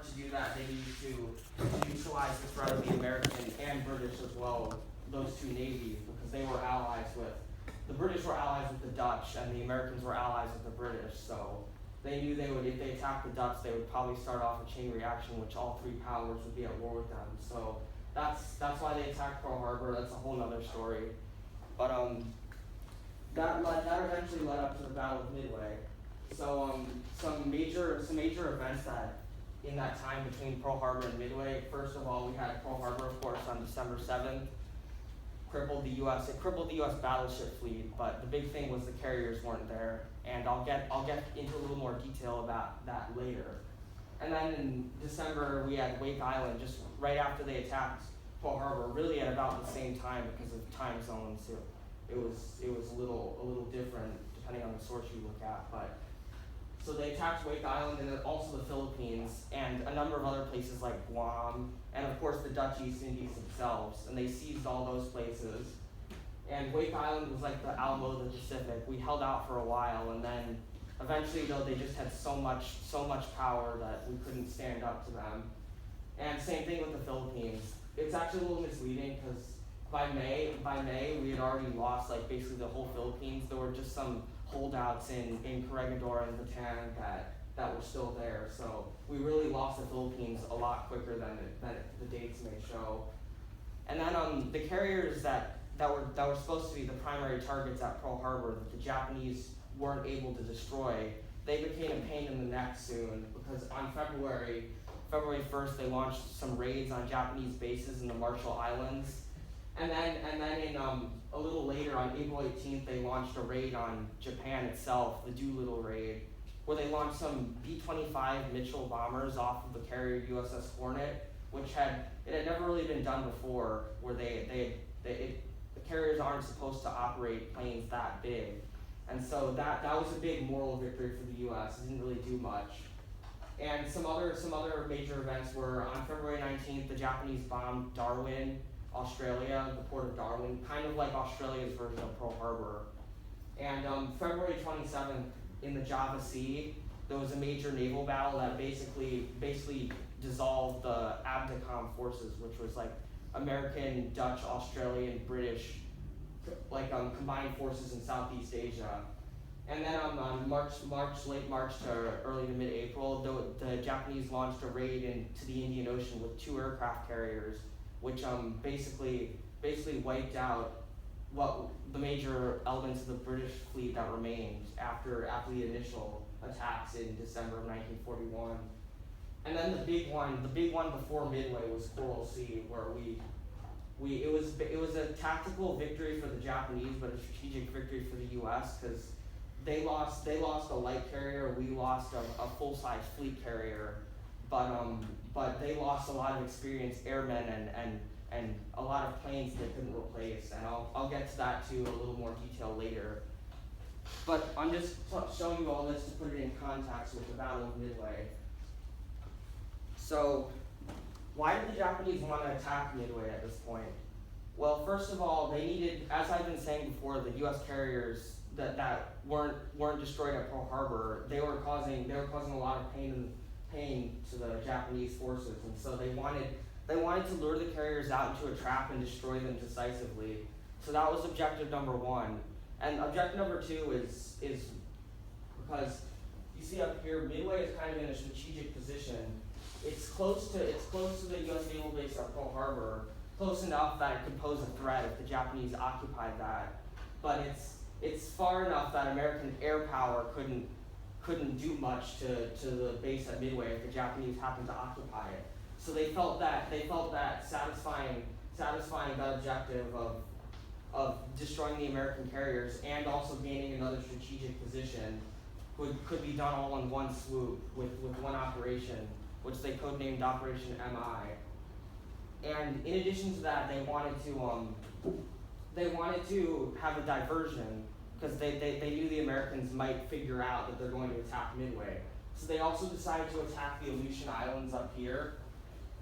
to do that, they needed to neutralize the threat of the American and British as well, those two navies, because they were allies with, the British were allies with the Dutch, and the Americans were allies with the British, so they knew they would, if they attacked the Dutch, they would probably start off a chain reaction, which all three powers would be at war with them. So that's why they attacked Pearl Harbor. That's a whole nother story. But that eventually led up to the Battle of Midway. So some major events that in that time between Pearl Harbor and Midway. First of all, we had Pearl Harbor, of course, on December 7th. It crippled the U.S. battleship fleet, but the big thing was the carriers weren't there, and I'll get into a little more detail about that later. And then in December we had Wake Island, just right after they attacked Pearl Harbor, really at about the same time because of time zones. It was a little different depending on the source you look at, but. So they attacked Wake Island and then also the Philippines and a number of other places like Guam and of course the Dutch East Indies themselves, and they seized all those places. And Wake Island was like the Alamo of the Pacific. We held out for a while, and then eventually though they just had so much power that we couldn't stand up to them. And same thing with the Philippines. It's actually a little misleading because by May we had already lost like basically the whole Philippines. There were just some holdouts in Corregidor and Bataan that were still there. So we really lost the Philippines a lot quicker than the dates may show. And then the carriers that were supposed to be the primary targets at Pearl Harbor that the Japanese weren't able to destroy, they became a pain in the neck soon because on February 1st they launched some raids on Japanese bases in the Marshall Islands. And then in a little later, on April 18th, they launched a raid on Japan itself, the Doolittle raid, where they launched some B-25 Mitchell bombers off of the carrier USS Hornet, which had never really been done before, where the carriers aren't supposed to operate planes that big, and so that was a big moral victory for the U.S. It didn't really do much. And some other major events were on February 19th, the Japanese bombed Darwin, Australia, the port of Darwin, kind of like Australia's version of Pearl Harbor. And February 27th, in the Java Sea, there was a major naval battle that basically dissolved the ABDICOM forces, which was like American, Dutch, Australian, British, combined forces in Southeast Asia. And then on late March to early to mid-April, the Japanese launched a raid into the Indian Ocean with 2 aircraft carriers, which basically wiped out what the major elements of the British fleet that remained after the initial attacks in December of 1941. And then the big one before Midway was Coral Sea, where it was a tactical victory for the Japanese, but a strategic victory for the U.S. because they lost a light carrier, we lost a full-size fleet carrier. But they lost a lot of experienced airmen and a lot of planes they couldn't replace, and I'll get to that too in a little more detail later. But I'm just showing you all this to put it in context with the Battle of Midway. So, why did the Japanese want to attack Midway at this point? Well, first of all, they needed, as I've been saying before, the U.S. carriers that weren't destroyed at Pearl Harbor, they were causing a lot of pain to the Japanese forces, and so they wanted to lure the carriers out into a trap and destroy them decisively. So that was objective number 1. And objective number 2 is because you see up here, Midway is kind of in a strategic position. It's close to the U.S. naval base at Pearl Harbor, close enough that it could pose a threat if the Japanese occupied that. But it's far enough that American air power couldn't do much to the base at Midway if the Japanese happened to occupy it. So they felt that satisfying that objective of destroying the American carriers and also gaining another strategic position could be done all in one swoop with one operation, which they codenamed Operation MI. And in addition to that, they wanted to have a diversion because they knew the Americans might figure out that they're going to attack Midway. So they also decided to attack the Aleutian Islands up here,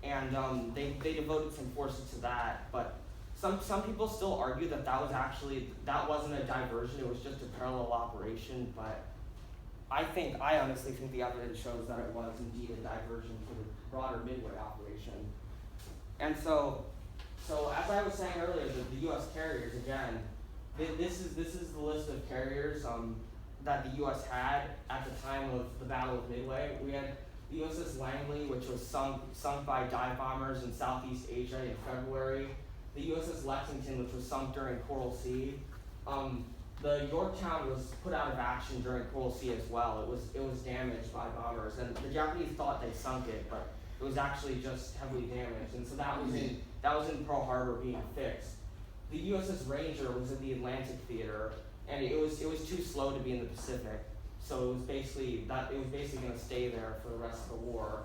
and they devoted some forces to that. But some people still argue that wasn't a diversion; it was just a parallel operation. But I honestly think the evidence shows that it was indeed a diversion to the broader Midway operation. And so as I was saying earlier, the U.S. carriers, again, this is the list of carriers that the U.S. had at the time of the Battle of Midway. We had the USS Langley, which was sunk by dive bombers in Southeast Asia in February. The USS Lexington, which was sunk during Coral Sea. The Yorktown was put out of action during Coral Sea as well. It was damaged by bombers, and the Japanese thought they sunk it, but it was actually just heavily damaged. And so that was in Pearl Harbor being fixed. The USS Ranger was in the Atlantic theater, and it was too slow to be in the Pacific. So it was basically going to stay there for the rest of the war.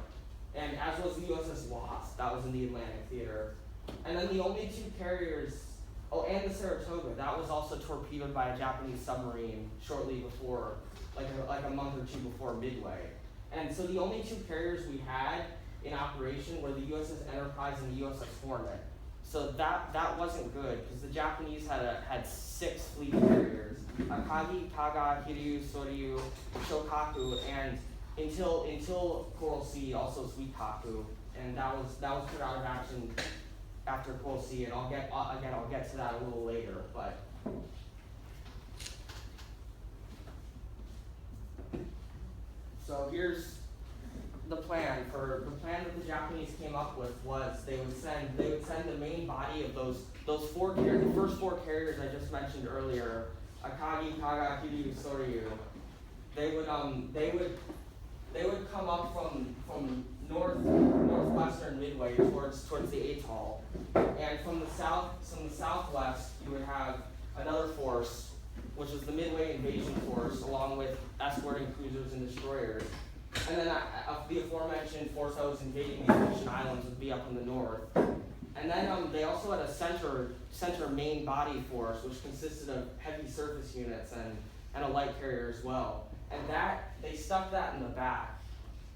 And as was the USS Wasp, that was in the Atlantic theater. And then the only two carriers, and the Saratoga, that was also torpedoed by a Japanese submarine shortly before, like a month or two before Midway. And so the only two carriers we had in operation were the USS Enterprise and the USS Hornet. So that wasn't good, because the Japanese had 6 fleet carriers: Akagi, Kaga, Hiryu, Soryu, Shokaku, and until Coral Sea, also Suikaku, and that was put out of action after Coral Sea, and I'll get to that a little later. But so here's the plan that the Japanese came up with was they would send the main body of those 4 carriers, the first 4 carriers I just mentioned earlier, Akagi, Kaga, Hiryu, Soryu. They would come up from northwestern Midway towards the atoll, and from the southwest you would have another force, which is the Midway Invasion Force, along with escorting cruisers and destroyers. And then the aforementioned force that was invading the Aleutian Islands would be up in the north. And then they also had a center main body force, which consisted of heavy surface units and a light carrier as well. And they stuck that in the back.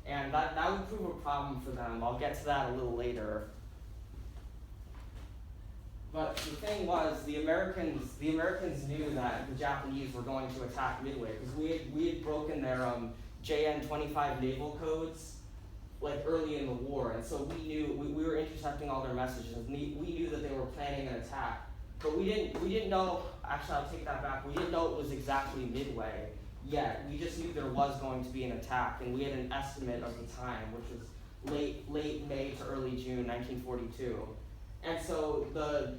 And that would prove a problem for them. I'll get to that a little later. But the thing was, the Americans knew that the Japanese were going to attack Midway, because we had broken their JN-25 naval codes like early in the war, and so we knew we were intercepting all their messages. We knew that they were planning an attack, but we didn't know. Actually, I'll take that back. We didn't know it was exactly Midway yet. We just knew there was going to be an attack, and we had an estimate of the time, which was late May to early June 1942. And so the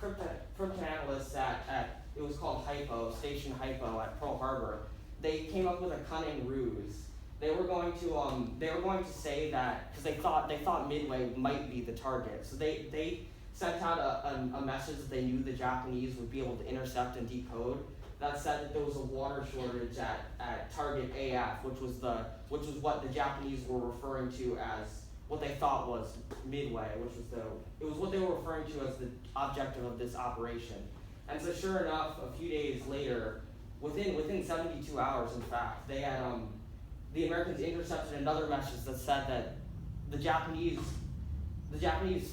cryptanalysts at it was called Hypo, Station Hypo at Pearl Harbor, they came up with a cunning ruse. They were going to say that, because they thought Midway might be the target. So they sent out a message that they knew the Japanese would be able to intercept and decode, that said that there was a water shortage at target AF, which was what the Japanese were referring to as what they thought was Midway, it was what they were referring to as the objective of this operation. And so sure enough, a few days later, within 72 hours, in fact, they had the Americans intercepted another message that said that the Japanese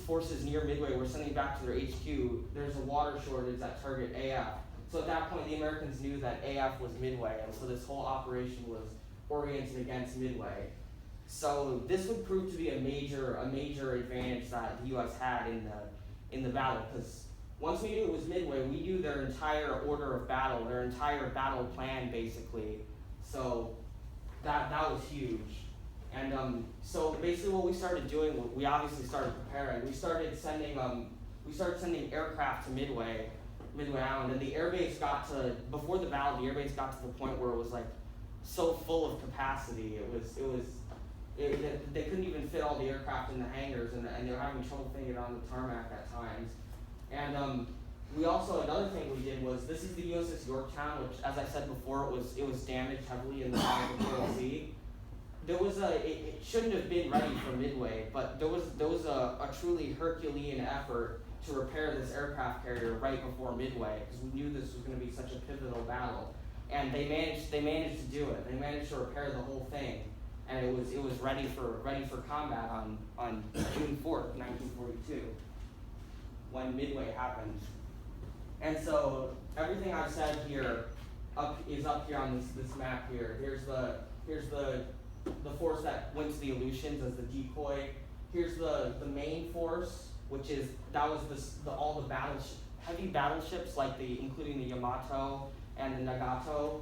forces near Midway were sending back to their HQ, there's a water shortage at target AF. So at that point, the Americans knew that AF was Midway, and so this whole operation was oriented against Midway. So this would prove to be a major advantage that the U.S. had in the battle, because once we knew it was Midway, we knew their entire order of battle, their entire battle plan, basically. So that was huge. And so basically, what we started doing, we obviously started preparing. We started sending aircraft to Midway Island, and the airbase before the battle, the airbase got to the point where it was like so full of capacity. They couldn't even fit all the aircraft in the hangars, and they were having trouble fitting it on the tarmac at times. And we also, another thing we did was, this is the USS Yorktown, which, as I said before, it was damaged heavily in the Battle of Coral Sea. It shouldn't have been ready for Midway, but there was a truly Herculean effort to repair this aircraft carrier right before Midway, because we knew this was going to be such a pivotal battle. And they managed to do it. They managed to repair the whole thing, and it was ready for combat on June 4th, 1942, when Midway happened. And so everything I've said here up here on this map here. Here's the force that went to the Aleutians as the decoy. Here's the main force, which is all the heavy battleships like including the Yamato and the Nagato,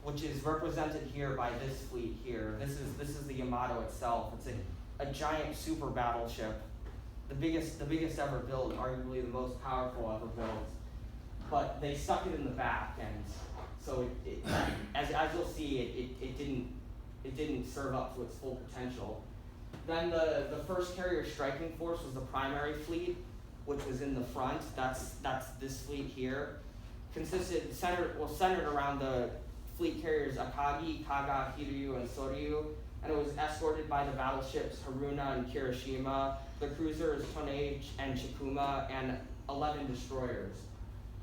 which is represented here by this fleet here. This is the Yamato itself. It's a giant super battleship, the biggest ever built, arguably the most powerful ever built. But they stuck it in the back, and so as you'll see, it didn't serve up to its full potential. Then the first carrier striking force was the primary fleet, which was in the front. That's this fleet here. Centered around the fleet carriers Akagi, Kaga, Hiryu, and Soryu, and it was escorted by the battleships Haruna and Kirishima, the cruisers Tonage and Chikuma, and 11 destroyers.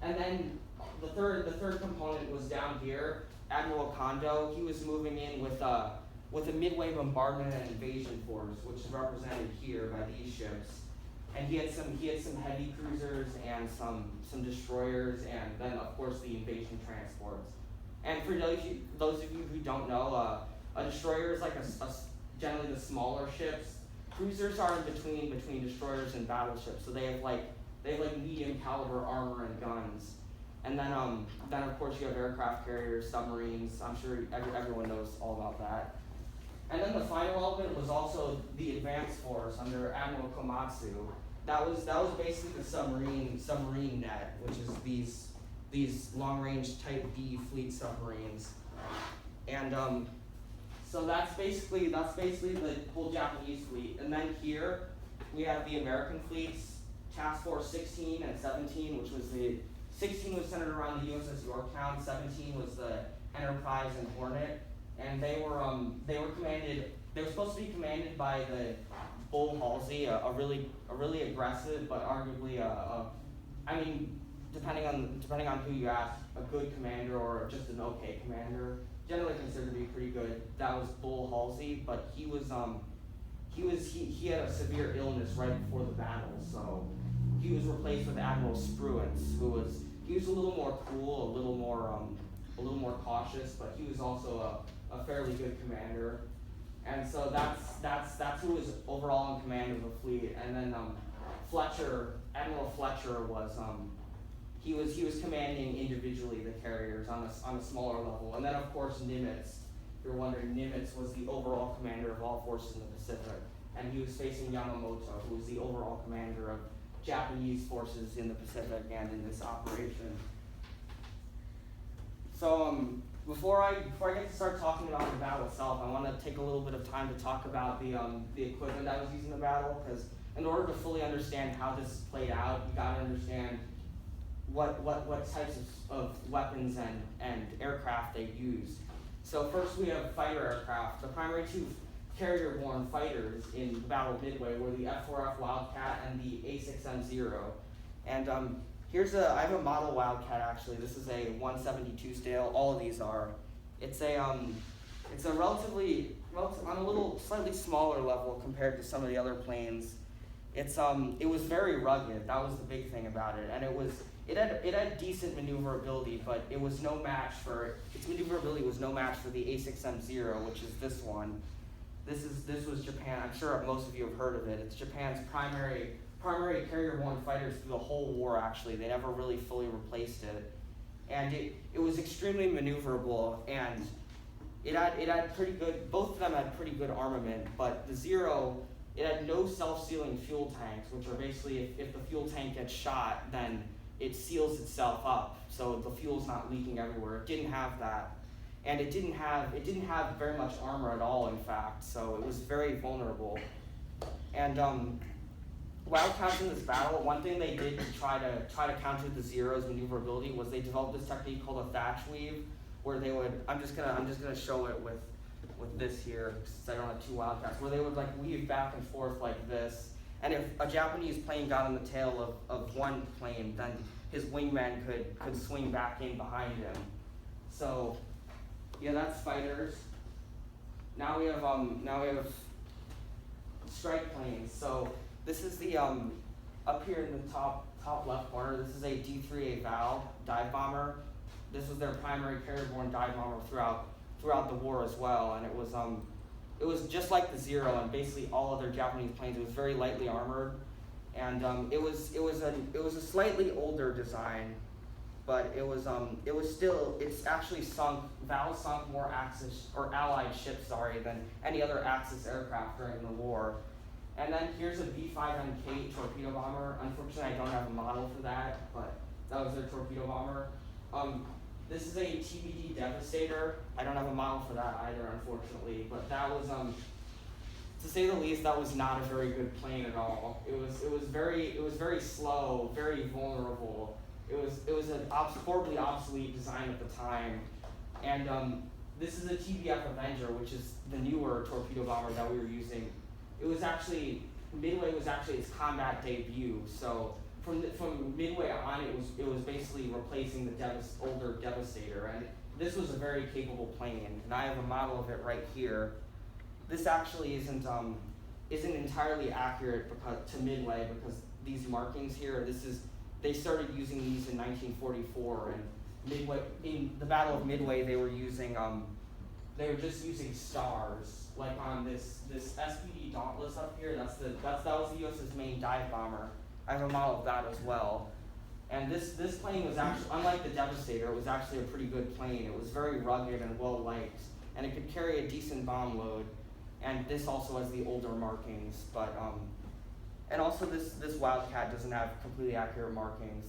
And then the third component was down here, Admiral Kondo. He was moving in with a Midway bombardment and invasion force, which is represented here by these ships. And he had some heavy cruisers and some destroyers, and then of course the invasion transports. And for those of you who don't know, a destroyer is like generally the smaller ships. Cruisers are in between destroyers and battleships, so they have like medium caliber armor and guns. And then of course you have aircraft carriers, submarines. I'm sure everyone knows all about that. And then the final element was also the advanced force under Admiral Komatsu. That was basically the submarine net, which is these long range Type D fleet submarines. And so that's basically the whole Japanese fleet. And then here we have the American fleets, Task Force 16 and 17, which was the 16 was centered around the USS Yorktown, 17 was the Enterprise and Hornet, and they were supposed to be commanded by the Bull Halsey, a really aggressive, but arguably depending on who you ask, a good commander or just an okay commander, generally considered to be pretty good. That was Bull Halsey, but he had a severe illness right before the battle, so he was replaced with Admiral Spruance, who was a little more cool, a little more cautious, but he was also a fairly good commander. And so that's who was overall in command of the fleet. And then Admiral Fletcher was he was commanding individually the carriers on a smaller level. And then of course Nimitz. If you're wondering, Nimitz was the overall commander of all forces in the Pacific, and he was facing Yamamoto, who was the overall commander of Japanese forces in the Pacific and in this operation. So before I get to start talking about the battle itself, I want to take a little bit of time to talk about the equipment that was used in the battle, because in order to fully understand how this played out, you got to understand what types of weapons and aircraft they used. So first we have fighter aircraft. The primary two carrier-borne fighters in the Battle of Midway were the F-4F Wildcat and the A6M0. And I have a model Wildcat actually. This is a 172 scale. All of these are. It's a relatively on a little slightly smaller level compared to some of the other planes. It was very rugged. That was the big thing about it, and it had decent maneuverability, but it was no match for its maneuverability was no match for the A6M0, which is this one. This was Japan. I'm sure most of you have heard of it. It's Japan's primary carrier-borne fighters through the whole war. Actually, they never really fully replaced it, and it was extremely maneuverable, and it had pretty good. Both of them had pretty good armament, but the Zero, it had no self-sealing fuel tanks, which are basically if the fuel tank gets shot, then it seals itself up, so the fuel's not leaking everywhere. It didn't have that. And it didn't have very much armor at all, in fact, so it was very vulnerable. And Wildcats in this battle, one thing they did to try to counter the Zero's maneuverability was they developed this technique called a thatch weave, where they would I'm just gonna show it with this here, since I don't have two Wildcats, where they would like weave back and forth like this. And if a Japanese plane got on the tail of one plane, then his wingman could swing back in behind him. So yeah, that's fighters. Now we have strike planes. So this is the up here in the top left corner. This is a D3A Val dive bomber. this was their primary carrier-borne dive bomber throughout the war as well, and it was just like the Zero and basically all other Japanese planes. It was very lightly armored, and it was a slightly older design, but it's actually Valve sunk more Axis or Allied ships, than any other Axis aircraft during the war. And then here's a B-5MK torpedo bomber. Unfortunately, I don't have a model for that, but that was their torpedo bomber. This is a TBD Devastator. I don't have a model for that either, unfortunately, but that was, to say the least, that was not a very good plane at all. It was very slow, very vulnerable. It was an horribly obsolete design at the time, and this is a TBF Avenger, which is the newer torpedo bomber that we were using. Midway was actually its combat debut. So from Midway on, it was basically replacing the older Devastator, and this was a very capable plane. And I have a model of it right here. This actually isn't entirely accurate to Midway because these markings here. They started using these in 1944, and Midway in the Battle of Midway they were just using stars. Like on this SPD Dauntless up here, that was the U.S.'s main dive bomber. I have a model of that as well. And this plane was actually, unlike the Devastator, it was actually a pretty good plane. It was very rugged and well liked, and it could carry a decent bomb load. And this also has the older markings, but and also this Wildcat doesn't have completely accurate markings.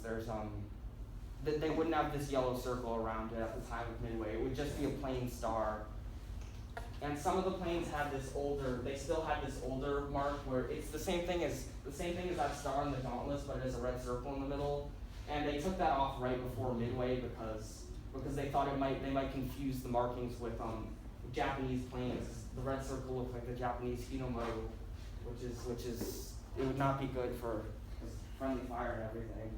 They wouldn't have this yellow circle around it at the time of Midway. It would just be a plain star. And some of the planes they still had this older mark where it's the same thing as that star in the Dauntless, but it has a red circle in the middle. And they took that off right before Midway because they thought they might confuse the markings with Japanese planes. The red circle looked like the Japanese Hinomoto, which is it would not be good for friendly fire and everything.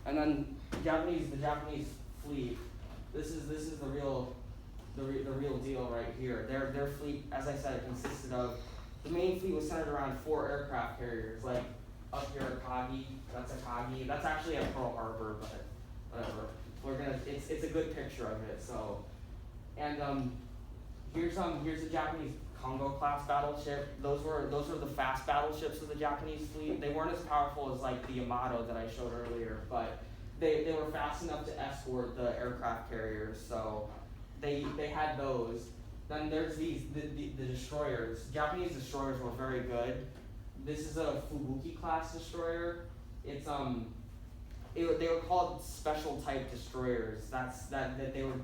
And then the Japanese fleet. This is the real deal right here. Their fleet, as I said, consisted of, the main fleet was centered around 4 aircraft carriers, like up here Akagi, that's Akagi, that's actually at Pearl Harbor, but whatever. It's a good picture of it. So, and here's the Japanese Kongo class battleship. Those were the fast battleships of the Japanese fleet. They weren't as powerful as like the Yamato that I showed earlier, but they were fast enough to escort the aircraft carriers. So they had those. Then there's the destroyers. Japanese destroyers were very good. This is a Fubuki class destroyer. It's they were called special type destroyers. That they were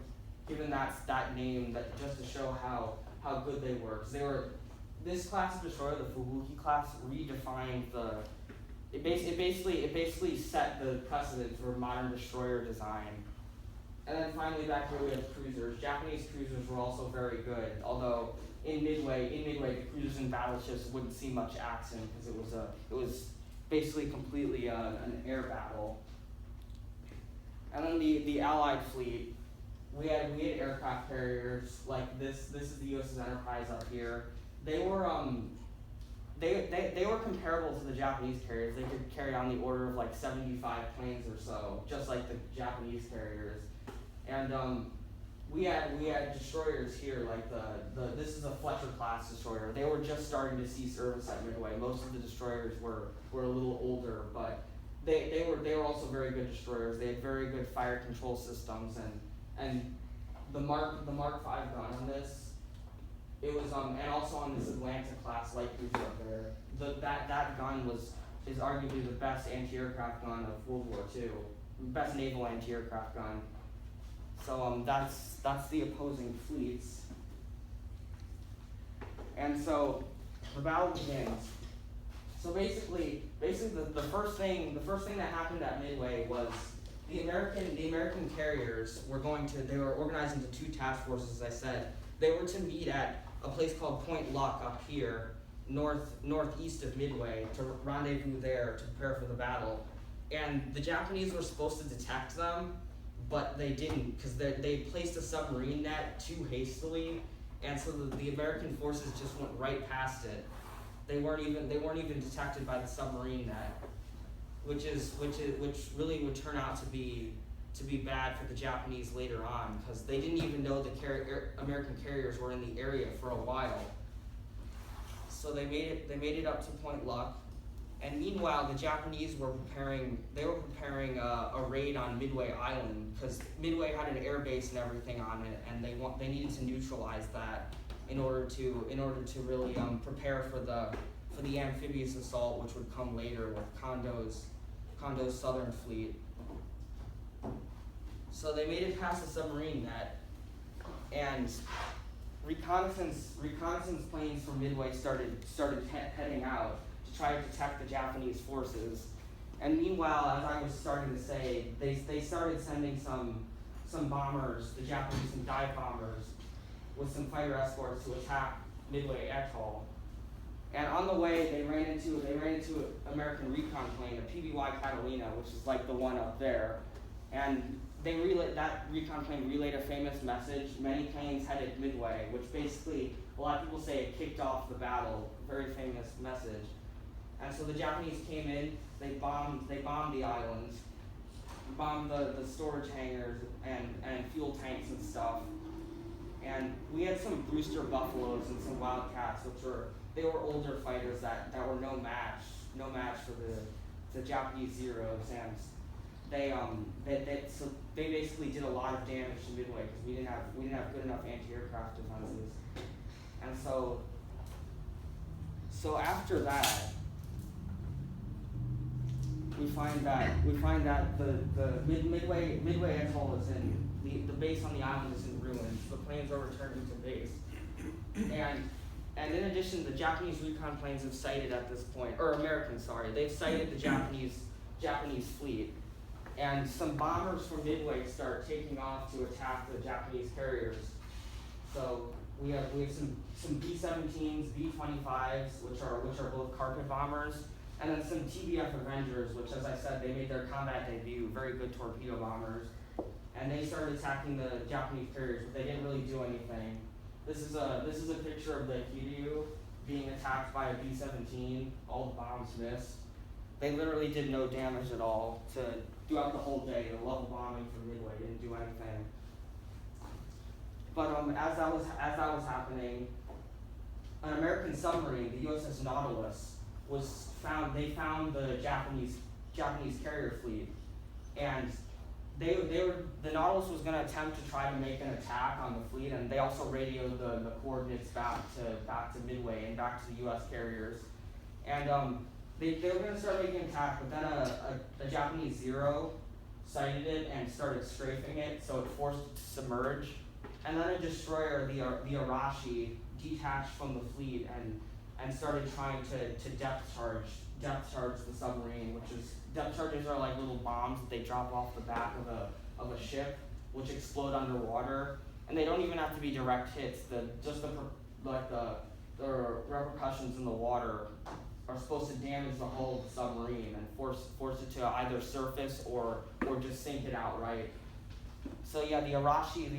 given that name just to show how good they were. 'Cause this class of destroyer, the Fubuki class, redefined it basically set the precedent for modern destroyer design. And then finally back here we have cruisers. Japanese cruisers were also very good, although in Midway the cruisers and battleships wouldn't see much action because it was basically completely an air battle. And then the Allied fleet, we had aircraft carriers like this. This is the USS Enterprise up here. They were comparable to the Japanese carriers. They could carry on the order of like 75 planes or so, just like the Japanese carriers. And we had destroyers here, like this is a Fletcher class destroyer. They were just starting to see service at Midway. Most of the destroyers were a little older, but they were also very good destroyers. They had very good fire control systems, and the Mark V gun on this, it was and also on this Atlanta class light cruiser up there. That gun is arguably the best anti-aircraft gun of World War II, best naval anti-aircraft gun. So that's the opposing fleets. And so the battle begins. So basically the first thing that happened at Midway was the American carriers were organized into 2 task forces, as I said. They were to meet at a place called Point Luck up here, northeast of Midway, to rendezvous there to prepare for the battle. And the Japanese were supposed to detect them, but they didn't, because they placed a submarine net too hastily, and so the American forces just went right past it. They weren't even detected by the submarine net, which really would turn out to be be bad for the Japanese later on, because they didn't even know the American carriers were in the area for a while. So they made it up to Point Luck, and meanwhile the Japanese were preparing a raid on Midway Island, because Midway had an air base and everything on it, and they needed to neutralize that in order to really prepare for the amphibious assault, which would come later with Kondo's southern fleet. So they made it past the submarine net, and reconnaissance planes from Midway started heading out to try to detect the Japanese forces. And meanwhile, as I was starting to say, they started sending some bombers, the Japanese, some dive bombers, with some fighter escorts to attack Midway Atoll. And on the way, they ran into an American recon plane, a PBY Catalina, which is like the one up there. And that recon plane relayed a famous message: many planes headed Midway, which basically, a lot of people say it kicked off the battle. Very famous message. And so the Japanese came in, they bombed the islands, bombed the storage hangars and fuel tanks and stuff. And we had some Brewster Buffaloes and some Wildcats, they were older fighters that were no match for the Japanese Zeros, and they basically did a lot of damage to Midway because we didn't have good enough anti-aircraft defenses. And so after that, we find that the Midway Atoll is in the base on the island is in ruins. The planes are returning to base, and in addition, the Japanese recon planes have sighted at this point, or Americans, sorry, they've sighted the Japanese fleet, and some bombers from Midway start taking off to attack the Japanese carriers. So we have some B-17s, B-25s, which are both carpet bombers, and then some TBF Avengers, which, as I said, they made their combat debut, very good torpedo bombers, and they started attacking the Japanese carriers, but they didn't really do anything. This is a picture of the Kiryu being attacked by a B-17. All the bombs missed. They literally did no damage at all throughout the whole day. The level bombing from Midway didn't do anything. But as that was happening, an American submarine, the USS Nautilus, was found. They found the Japanese carrier fleet, and the Nautilus was going to attempt to try to make an attack on the fleet, and they also radioed the coordinates back to Midway and back to the U.S. carriers. And they were going to start making an attack, but then a Japanese Zero sighted it and started strafing it, so it forced it to submerge. And then a destroyer, the Arashi, detached from the fleet and started trying to depth charge the submarine, depth charges are like little bombs that they drop off the back of a ship, which explode underwater, and they don't even have to be direct hits. The repercussions in the water are supposed to damage the hull of the submarine and force it to either surface or just sink it outright. So yeah, the Arashi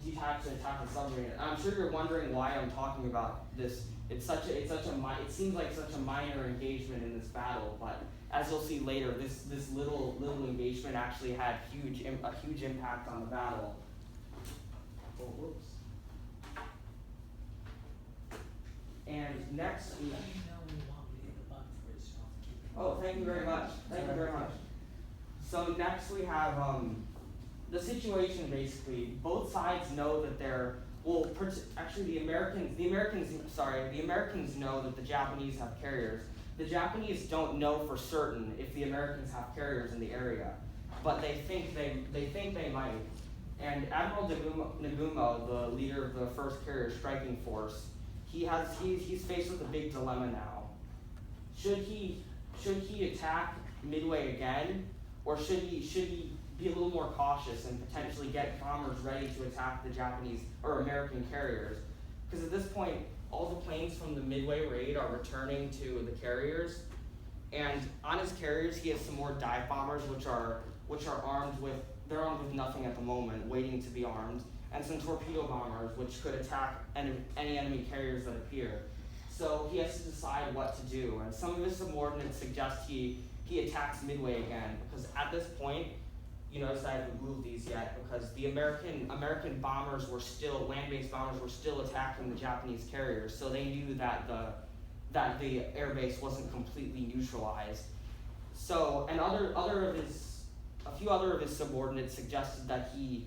detached to attack the submarine. And I'm sure you're wondering why I'm talking about this. It seems like such a minor engagement in this battle, but as you'll see later, this little engagement actually had a huge impact on the battle. Oh, whoops. And next we. Oh, thank you very much. Thank you very much. So next we have the situation. Basically, both sides know that the Americans know that the Japanese have carriers. The Japanese don't know for certain if the Americans have carriers in the area, but they think they might. And Admiral Nagumo, the leader of the first carrier striking force, he's faced with a big dilemma now. Should he attack Midway again, or should he be a little more cautious and potentially get bombers ready to attack the Japanese or American carriers? Because at this point, all the planes from the Midway raid are returning to the carriers, and on his carriers he has some more dive bombers, which are armed with nothing at the moment, waiting to be armed, and some torpedo bombers, which could attack any enemy carriers that appear. So he has to decide what to do, and some of his subordinates suggest he attacks Midway again, because at this point, you notice I haven't moved these yet because the American bombers were still, land-based bombers were still attacking the Japanese carriers, so they knew that the air base wasn't completely neutralized. So, and a few other of his subordinates suggested that he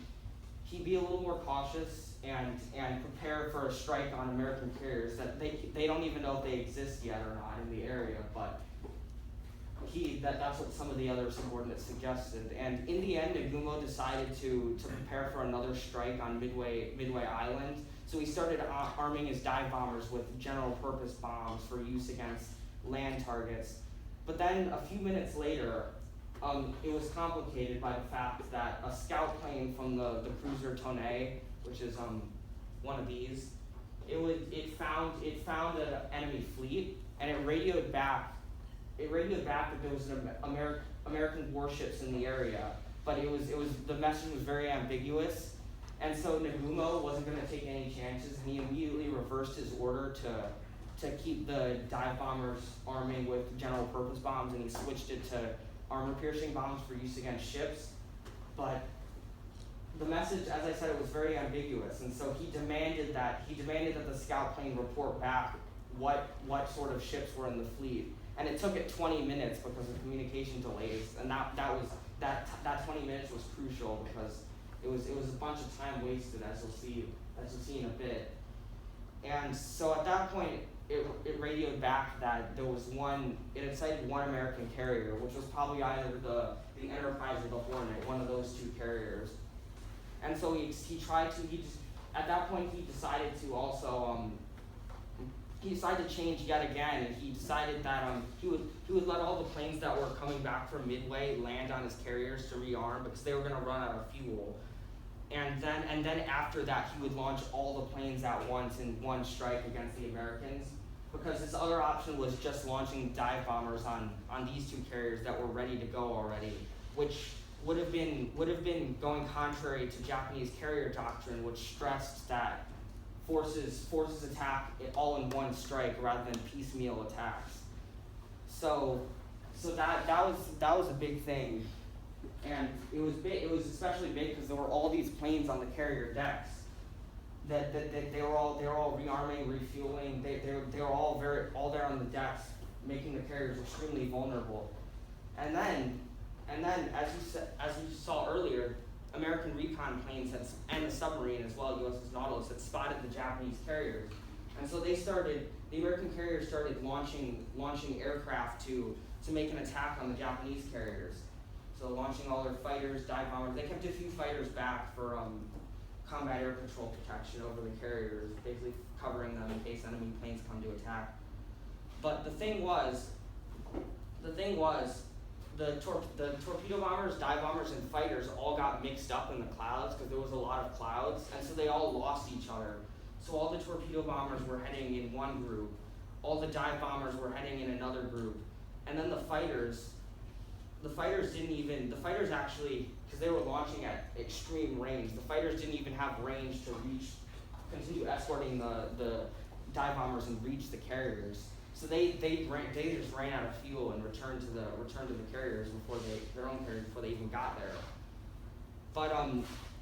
be a little more cautious and prepare for a strike on American carriers that they don't even know if they exist yet or not in the area, but that's what some of the other subordinates suggested. And in the end, Nagumo decided to prepare for another strike on Midway Island. So he started arming his dive bombers with general purpose bombs for use against land targets. But then a few minutes later, it was complicated by the fact that a scout plane from the cruiser Tonei, which is one of these, it found an enemy fleet, and it radioed back that there was American warships in the area, but the message was very ambiguous, and so Nagumo wasn't going to take any chances, and he immediately reversed his order to keep the dive bombers arming with general purpose bombs, and he switched it to armor piercing bombs for use against ships. But the message, as I said, it was very ambiguous, and so he demanded that the scout plane report back what sort of ships were in the fleet. And it took it 20 minutes because of communication delays, and that 20 minutes was crucial because it was a bunch of time wasted, as you'll see in a bit. And so at that point, it radioed back that it had sighted one American carrier, which was probably either the Enterprise or the Hornet, one of those two carriers. And so at that point he decided to also he decided to change yet again, and he decided that he would let all the planes that were coming back from Midway land on his carriers to rearm because they were going to run out of fuel. And then after that, he would launch all the planes at once in one strike against the Americans, because his other option was just launching dive bombers on these two carriers that were ready to go already, which would have been going contrary to Japanese carrier doctrine, which stressed that forces attack it all in one strike rather than piecemeal attacks. So that was a big thing, and it was big. It was especially big because there were all these planes on the carrier decks that they were all rearming, refueling. They were all there on the decks, making the carriers extremely vulnerable. And then as you saw earlier, American recon planes and the submarine as well, USS Nautilus, had spotted the Japanese carriers, and so the American carriers started launching aircraft to make an attack on the Japanese carriers. So launching all their fighters, dive bombers. They kept a few fighters back for combat air control protection over the carriers, basically covering them in case enemy planes come to attack. But the thing was, the torpedo bombers, dive bombers, and fighters all got mixed up in the clouds because there was a lot of clouds, and so they all lost each other. So all the torpedo bombers were heading in one group, all the dive bombers were heading in another group, and then the fighters actually, because they were launching at extreme range, the fighters didn't even have range to continue escorting the dive bombers and reach the carriers. So they just ran out of fuel and returned to the carriers their own carriers before they even got there. But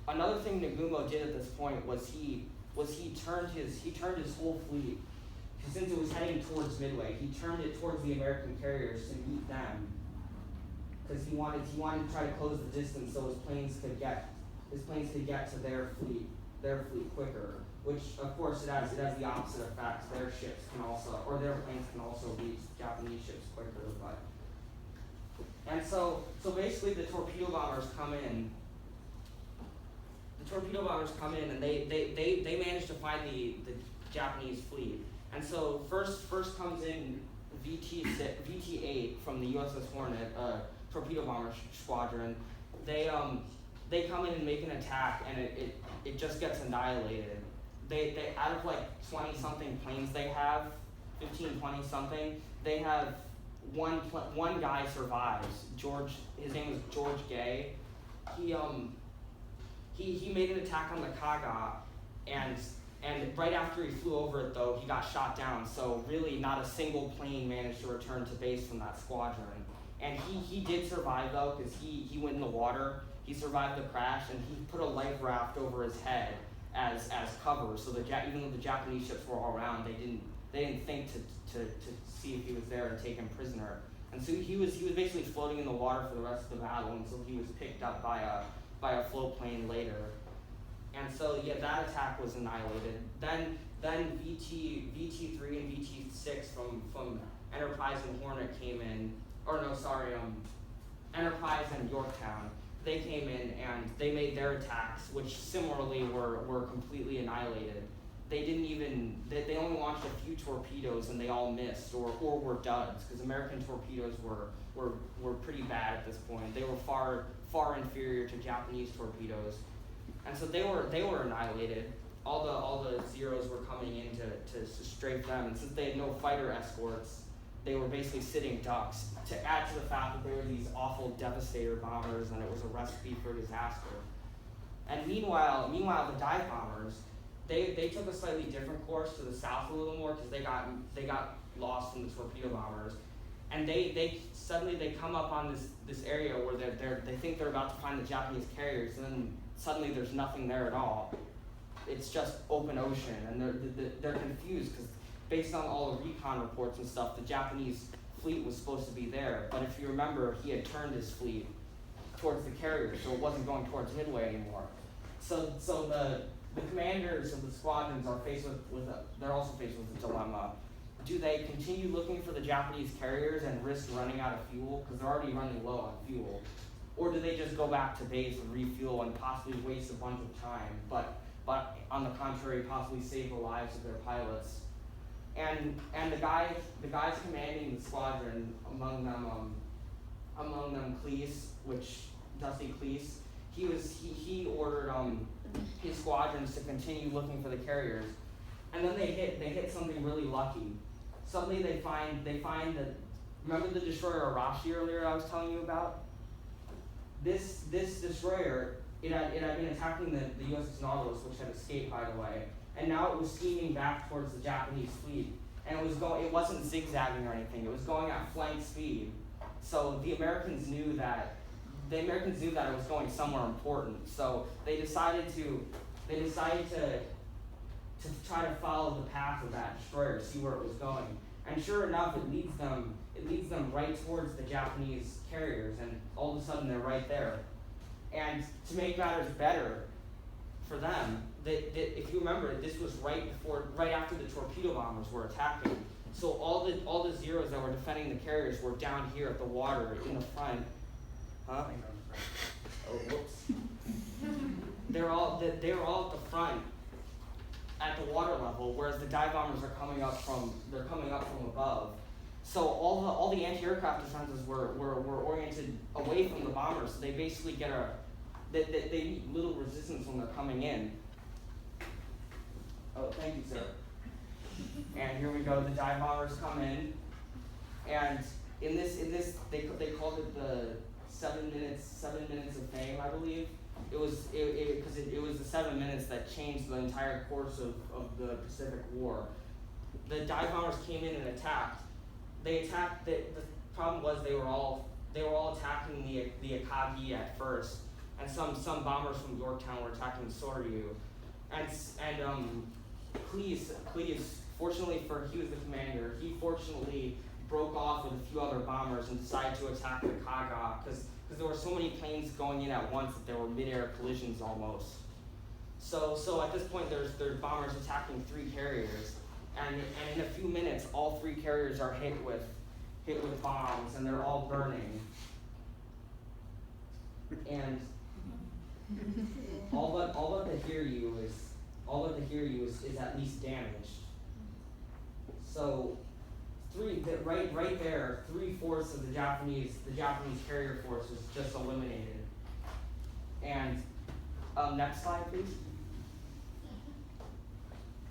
another thing Nagumo did at this point was he turned his whole fleet, since it was heading towards Midway, he turned it towards the American carriers to meet them, because he wanted to try to close the distance so his planes could get to their fleet quicker. Which of course it has the opposite effect. Their planes can also reach Japanese ships quicker. And so basically the torpedo bombers come in. And they manage to find the Japanese fleet. And so first comes in VT-8 from the USS Hornet, torpedo bomber squadron. They come in and make an attack, and it just gets annihilated. They out of like 20 something planes they have, 15, 20 something, they have one guy survives. His name is George Gay. He made an attack on the Kaga, and right after he flew over it though, he got shot down. So really not a single plane managed to return to base from that squadron. And he did survive though, because he went in the water. He survived the crash, and he put a life raft over his head as cover. So even though the Japanese ships were all around, they didn't think to see if he was there and take him prisoner. And so he was basically floating in the water for the rest of the battle until he was picked up by a float plane later. And so yeah, that attack was annihilated. Then VT3 and VT6 from Enterprise and Hornet came in, Enterprise and Yorktown. They came in and they made their attacks, which similarly were completely annihilated. They they only launched a few torpedoes and they all missed or were duds, because American torpedoes were pretty bad at this point. They were far inferior to Japanese torpedoes. And so they were annihilated. All the Zeros were coming in to strafe them, and since they had no fighter escorts, they were basically sitting ducks, to add to the fact that they were these awful Devastator bombers and it was a recipe for disaster. And meanwhile the dive bombers, they took a slightly different course to the south a little more, because they got lost in the torpedo bombers. And they suddenly come up on this area where they think they're about to find the Japanese carriers, and then suddenly there's nothing there at all. It's just open ocean, and they're confused, because based on all the recon reports and stuff, the Japanese fleet was supposed to be there. But if you remember, he had turned his fleet towards the carrier, so it wasn't going towards Midway anymore. So the commanders of the squadrons are they're also faced with a dilemma. Do they continue looking for the Japanese carriers and risk running out of fuel, because they're already running low on fuel? Or do they just go back to base and refuel and possibly waste a bunch of time, but on the contrary, possibly save the lives of their pilots? And the guys commanding the squadron, among them Dusty Cleese, he ordered his squadrons to continue looking for the carriers, and then they hit something really lucky. Suddenly they find that, remember the destroyer Arashi earlier I was telling you about? This destroyer, it had been attacking the USS Nautilus, which had escaped, by the way, and now it was steaming back towards the Japanese fleet, and it wasn't zigzagging or anything. It was going at flank speed. So the Americans knew that it was going somewhere important. So they decided to try to follow the path of that destroyer, see where it was going. And sure enough, it leads them right towards the Japanese carriers, and all of a sudden they're right there. And to make matters better for them, if you remember, this was right after the torpedo bombers were attacking. So all the Zeros that were defending the carriers were down here at the water in the front. Huh? Oh, whoops. They were all at the front at the water level, whereas the dive bombers are coming up from above. So all the anti-aircraft defenses were oriented away from the bombers. So they basically they meet little resistance when they're coming in. Oh, thank you, sir. And here we go. The dive bombers come in, and in this they called it the 7 minutes of fame, I believe. It was the 7 minutes that changed the entire course of the Pacific War. The dive bombers came in and attacked. They attacked. The problem was they were all attacking the Akagi at first, and some bombers from Yorktown were attacking Soryu, and Cleese, fortunately he was the commander. He fortunately broke off with a few other bombers and decided to attack the Kaga, because there were so many planes going in at once that there were mid-air collisions almost. So at this point there's bombers attacking 3 carriers, and in a few minutes all 3 carriers are hit with bombs, and they're all burning. And all but the Hiryu is at least damaged. So right there, 3/4 of the Japanese carrier force was just eliminated. And next slide, please.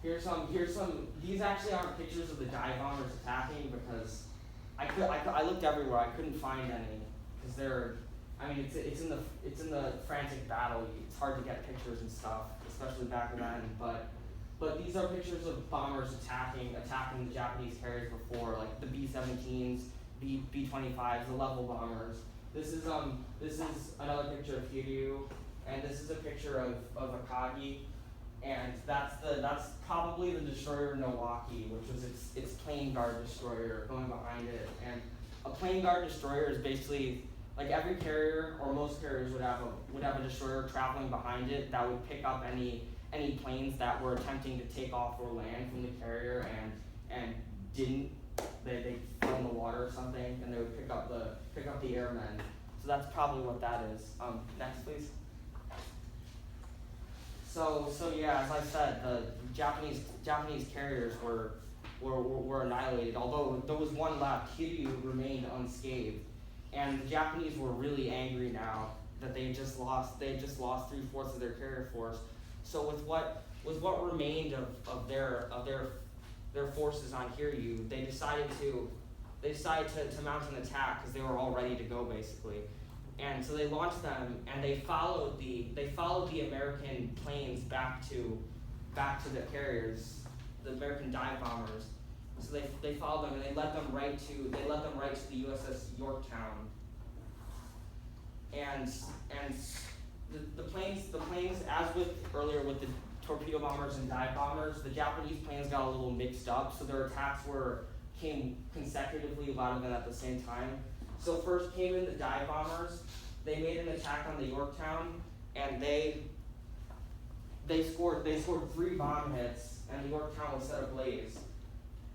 Here's some. These actually aren't pictures of the dive bombers attacking, because I looked everywhere. I couldn't find any, because it's in the frantic battle. It's hard to get pictures and stuff, especially back then. But these are pictures of bombers attacking the Japanese carriers before, like the B-17s, B-25s, the level bombers. This is another picture of Hiryu, and this is a picture of Akagi, and that's probably the destroyer Milwaukee, which was its plane guard destroyer going behind it. And a plane guard destroyer is basically like every carrier or most carriers would have a destroyer traveling behind it that would pick up any planes that were attempting to take off or land from the carrier and didn't. They fell in the water or something, and they would pick up the airmen. So that's probably what that is. Next, please. So yeah, as I said, the Japanese carriers were annihilated. Although there was one left, Hiryu remained unscathed, and the Japanese were really angry now that they just lost 3/4 of their carrier force. So with what remained of their forces on Hiryu, they decided to mount an attack because they were all ready to go basically. And so they launched them, and they followed the American planes back to the carriers, the American dive bombers. So they followed them, and they led them right to the USS Yorktown. And the planes, as with earlier with the torpedo bombers and dive bombers, the Japanese planes got a little mixed up, so their attacks came consecutively rather than at the same time. So first came in the dive bombers. They made an attack on the Yorktown, and they scored 3 bomb hits, and the Yorktown was set ablaze.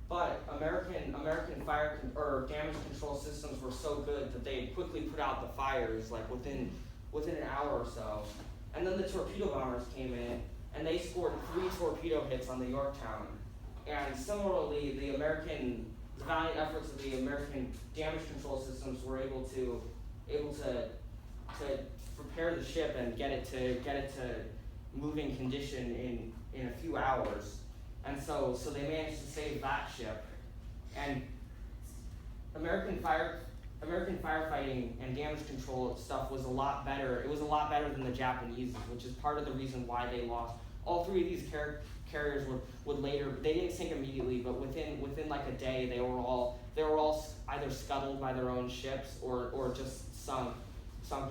But American fire or damage control systems were so good that they quickly put out the fires like within an hour or so. And then the torpedo bombers came in, and they scored 3 torpedo hits on the Yorktown. And similarly, the valiant efforts of the American damage control systems were able to prepare the ship and get it to moving condition in a few hours. And so they managed to save that ship. And American firefighting and damage control stuff was a lot better. It was a lot better than the Japanese, which is part of the reason why they lost. All 3 of these carriers would later, they didn't sink immediately, but within like a day they were all either scuttled by their own ships or just sunk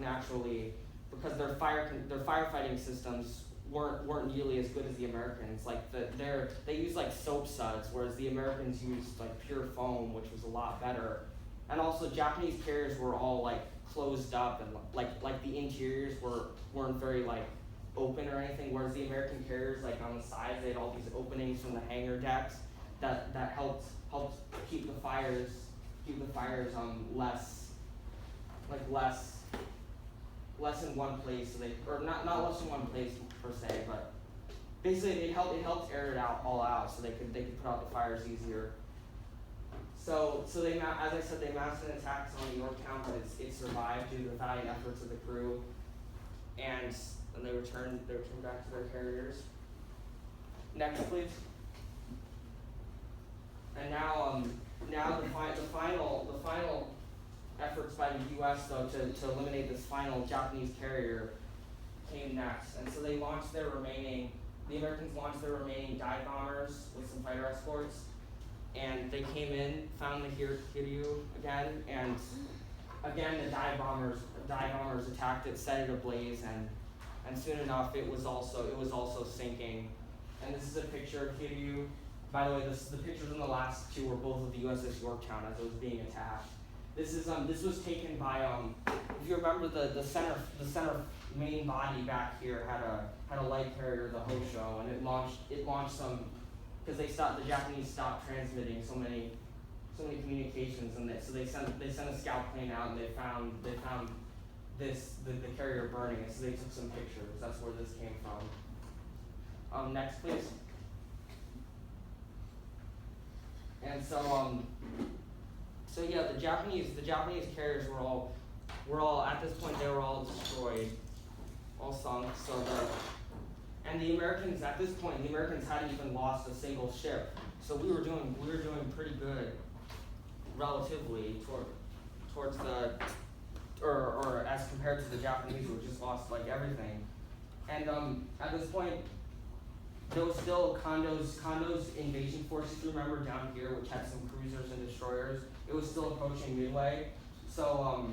naturally, because their firefighting systems weren't nearly as good as the Americans. Like they used like soap suds, whereas the Americans used like pure foam, which was a lot better. And also Japanese carriers were all like closed up, and like the interiors weren't very like open or anything, whereas the American carriers, like on the sides, they had all these openings from the hangar decks that helped keep the fires less in one place. So not less in one place per se, but basically it helped air it all out so they could put out the fires easier. So they, as I said, they mounted an attack on the Yorktown, but it survived due to the valiant efforts of the crew, and they returned back to their carriers. Next, please. And now the final efforts by the U.S. though to eliminate this final Japanese carrier came next, and so the Americans launched their remaining dive bombers with some fighter escorts, and they came in, found the Hiryu again, and again the dive bombers attacked it, set it ablaze, and soon enough it was also sinking. And this is a picture of Hiryu. By the way, the pictures in the last 2 were both of the USS Yorktown as it was being attacked. This was taken by if you remember the center main body back here had a light carrier, the Hosho, and it launched some, because the Japanese stopped transmitting so many communications, and so they sent a scout plane out, and they found the carrier burning, and so they took some pictures. That's where this came from. Next, please. And so yeah, the Japanese carriers were all at this point, they were all destroyed, all sunk. And the Americans at this point, hadn't even lost a single ship. So we were doing pretty good relatively towards the or as compared to the Japanese, who just lost like everything. And at this point, there was still Kondo's invasion forces, you remember, down here, which had some cruisers and destroyers. It was still approaching Midway. So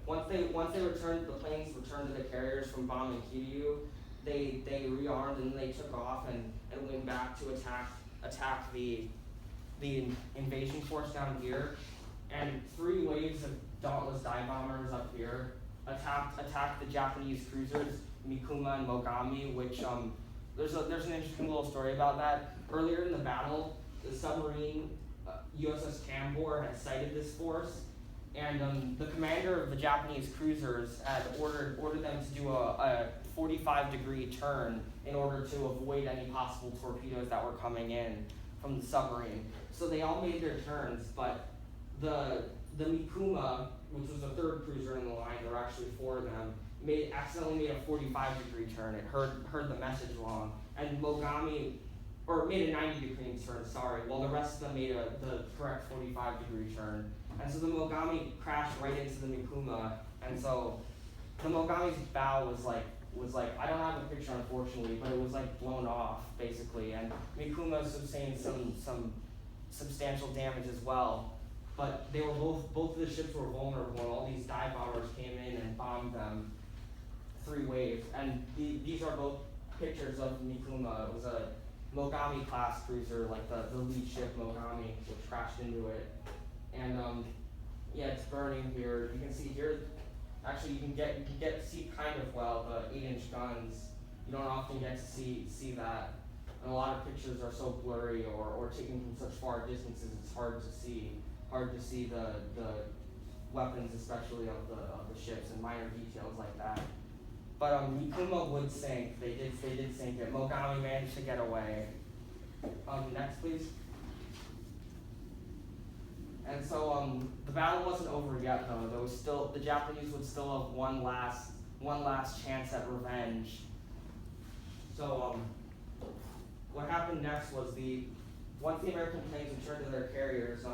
once they returned, the planes returned to the carriers from bombing Kiryu, they rearmed and they took off and went back to attack the invasion force down here, and 3 waves of dauntless dive bombers up here attacked the Japanese cruisers Mikuma and Mogami, which there's an interesting little story about that. Earlier in the battle, the submarine USS Tambor had sighted this force, and the commander of the Japanese cruisers had ordered them to do a 45-degree turn in order to avoid any possible torpedoes that were coming in from the submarine. So they all made their turns, but the Mikuma, which was the 3rd cruiser in the line, there were actually 4 of them, accidentally made a 45-degree turn. It heard the message wrong, and Mogami, or made a 90-degree turn, sorry, while the rest of them made the correct 45-degree turn. And so the Mogami crashed right into the Mikuma, and so the Mogami's bow was like, I don't have a picture unfortunately, but it was like blown off basically, and Mikuma sustained some substantial damage as well. But they were both of the ships were vulnerable, and all these dive bombers came in and bombed them 3 waves. And these are both pictures of Mikuma. It was a Mogami class cruiser, like the lead ship Mogami, which crashed into it. And yeah, it's burning here. You can see here. Actually, you can get to see kind of well the 8-inch guns. You don't often get to see that. And a lot of pictures are so blurry or taken from such far distances. It's hard to see the weapons, especially of the ships, and minor details like that. But Mikuma would sink. They did sink it. Mogami managed to get away. Next, please. And so the battle wasn't over yet, though. There was still, the Japanese would still have one last chance at revenge. So what happened next was once the American planes returned to their carriers,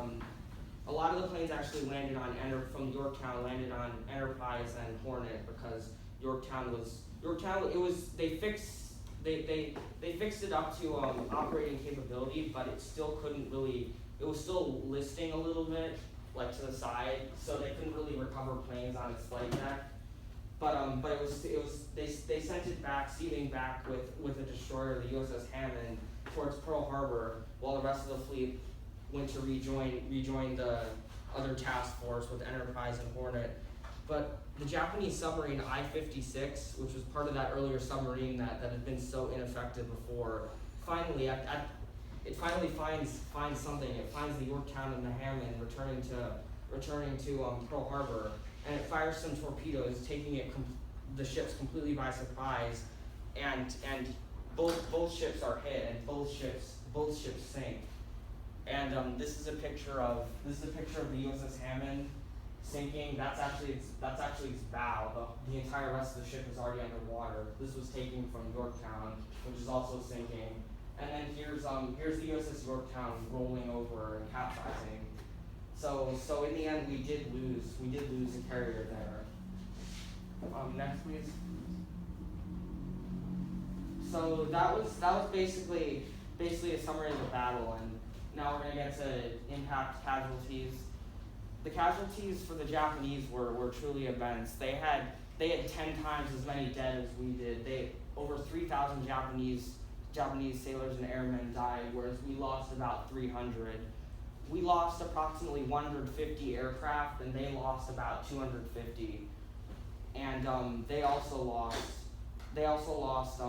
a lot of the planes actually landed on from Yorktown landed on Enterprise and Hornet, because they fixed it up to operating capability, but it still couldn't really. It was still listing a little bit, like to the side, so they couldn't really recover planes on its flight deck. But they sent it back, steaming back with a destroyer, the USS Hammond, towards Pearl Harbor, while the rest of the fleet went to rejoin the other task force with Enterprise and Hornet. But the Japanese submarine I-56, which was part of that earlier submarine that had been so ineffective before, finally it finds something. It finds the Yorktown and the Hammond returning to Pearl Harbor, and it fires some torpedoes, taking the ships completely by surprise, and both ships are hit, and both ships sink. And this is a picture of the USS Hammond sinking. That's actually its bow. The entire rest of the ship is already underwater. This was taken from Yorktown, which is also sinking. And then here's the USS Yorktown rolling over and capsizing. So in the end, we did lose a carrier there. Next, please. So that was basically a summary of the battle, and now we're gonna get to impact casualties. The casualties for the Japanese were truly immense. They had 10 times as many dead as we did. Over 3,000 Japanese sailors and airmen died, whereas we lost about 300. We lost approximately 150 aircraft, and they lost about 250. And they also lost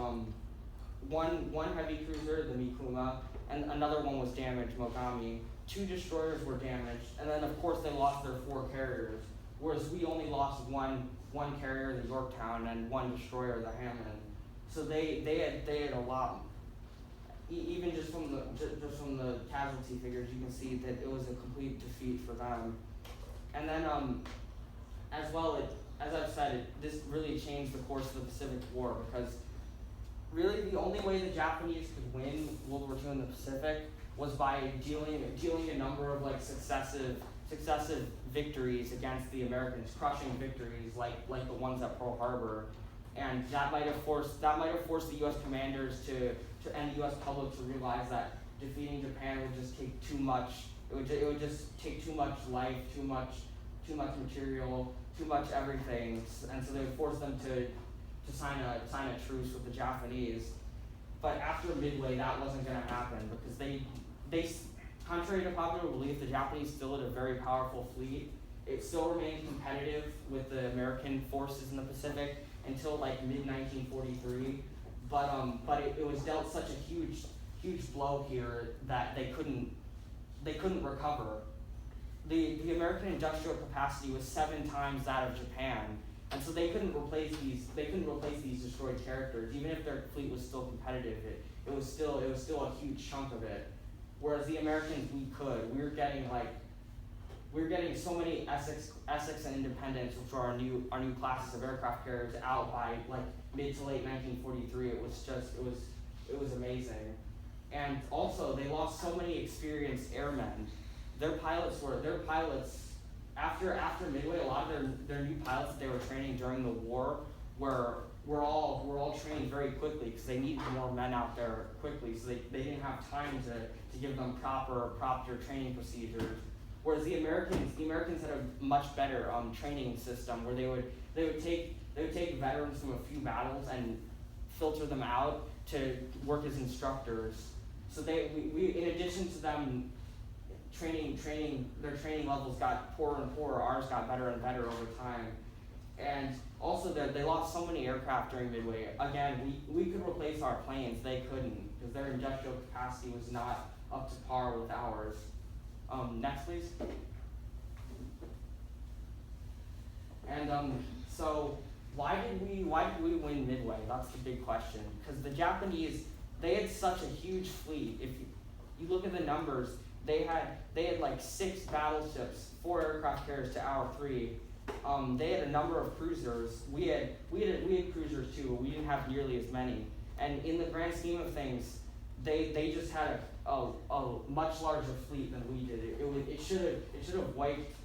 one heavy cruiser, the Mikuma, and another one was damaged, Mogami. 2 destroyers were damaged, and then of course they lost their 4 carriers, whereas we only lost one carrier, the Yorktown, and 1 destroyer, the Hammond. So they had a lot. Even just from the casualty figures, you can see that it was a complete defeat for them. And then, as well, as I've said, this really changed the course of the Pacific War, because really the only way the Japanese could win World War II in the Pacific was by dealing a number of successive victories against the Americans, crushing victories like the ones at Pearl Harbor. And that might have forced the U.S. commanders and the U.S. public to realize that defeating Japan would just take too much. It would just take too much life, too much too much material, too much everything, and so they would force them to sign a truce with the Japanese. But after Midway, that wasn't going to happen because they, contrary to popular belief, the Japanese still had a very powerful fleet. It still remained competitive with the American forces in the Pacific until like mid-1943. But it was dealt such a huge blow here that they couldn't recover. The American industrial capacity was 7 times that of Japan, and so they couldn't replace these destroyed characters. Even if their fleet was still competitive, it was still a huge chunk of it. Whereas the Americans, we could. We were getting so many Essex and Independence, which were our new classes of aircraft carriers, out by like mid to late 1943. It was amazing. And also they lost so many experienced airmen. Their pilots after Midway, a lot of their new pilots that they were training during the war were all trained very quickly because they needed more men out there quickly, so they didn't have time to give them proper training procedures. Whereas the Americans had a much better training system where they would take veterans from a few battles and filter them out to work as instructors. So we in addition to them their training levels got poorer and poorer, ours got better and better over time. And also they lost so many aircraft during Midway. Again, we could replace our planes, they couldn't, because their industrial capacity was not up to par with ours. Next, please. And so why did we win Midway? That's the big question. Because the Japanese, they had such a huge fleet. If you look at the numbers, they had like 6 battleships, 4 aircraft carriers to our 3. They had a number of cruisers. We had cruisers too, but we didn't have nearly as many. And in the grand scheme of things, they just had a much larger fleet than we did. It should have wiped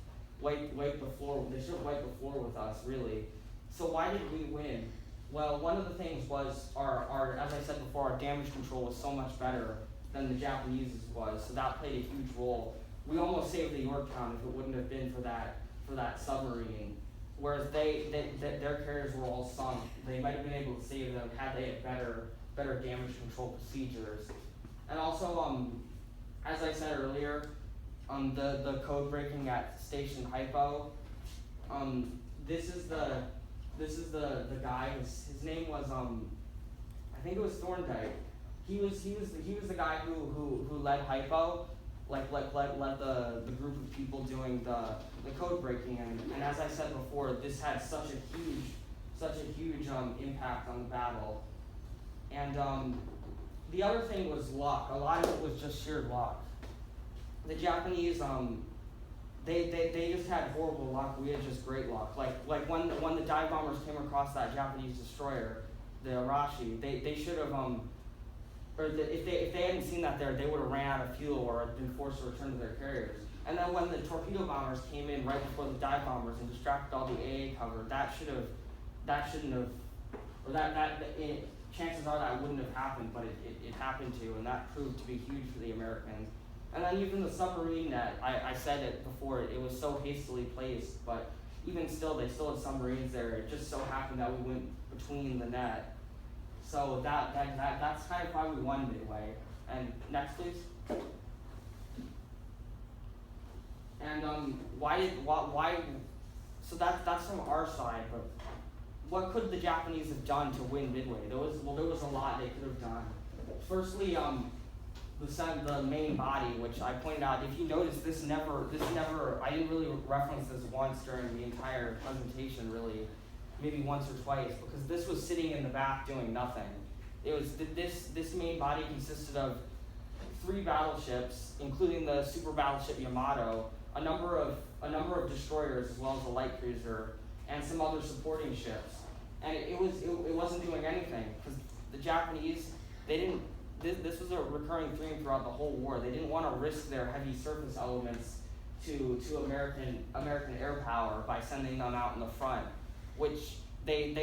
the floor. They should have wiped the floor with us, really. So why did we win? Well, one of the things was our as I said before, our damage control was so much better than the Japanese's was. So that played a huge role. We almost saved the Yorktown if it wouldn't have been for that submarine. Whereas their carriers were all sunk. They might have been able to save them had they had better damage control procedures. And also, as I said earlier, the code breaking at Station Hypo. This is the guy. His name was I think it was Thorndike. He was the guy who led Hypo, led the group of people doing the code breaking. And as I said before, this had such a huge impact on the battle. And the other thing was luck. A lot of it was just sheer luck. The Japanese, they just had horrible luck. We had just great luck. Like when the dive bombers came across that Japanese destroyer, the Arashi, they should have if they hadn't seen that there, they would have ran out of fuel or been forced to return to their carriers. And then when the torpedo bombers came in right before the dive bombers and distracted all the AA cover, chances are that wouldn't have happened, but it happened to, and that proved to be huge for the Americans. And then even the submarine net, I said it before, it was so hastily placed, but even still, they still had submarines there. It just so happened that we went between the net. So that's kind of why we won Midway. And next, please. And why? So that's from our side, but what could the Japanese have done to win Midway? There was a lot they could have done. Firstly, the main body, which I pointed out. If you notice, this never. I didn't really reference this once during the entire presentation, really, maybe once or twice, because this was sitting in the back doing nothing. It was this main body consisted of 3 battleships, including the super battleship Yamato, a number of destroyers as well as a light cruiser, and some other supporting ships. And it wasn't doing anything because the Japanese, they didn't. This was a recurring theme throughout the whole war. They didn't want to risk their heavy surface elements to American air power by sending them out in the front, which they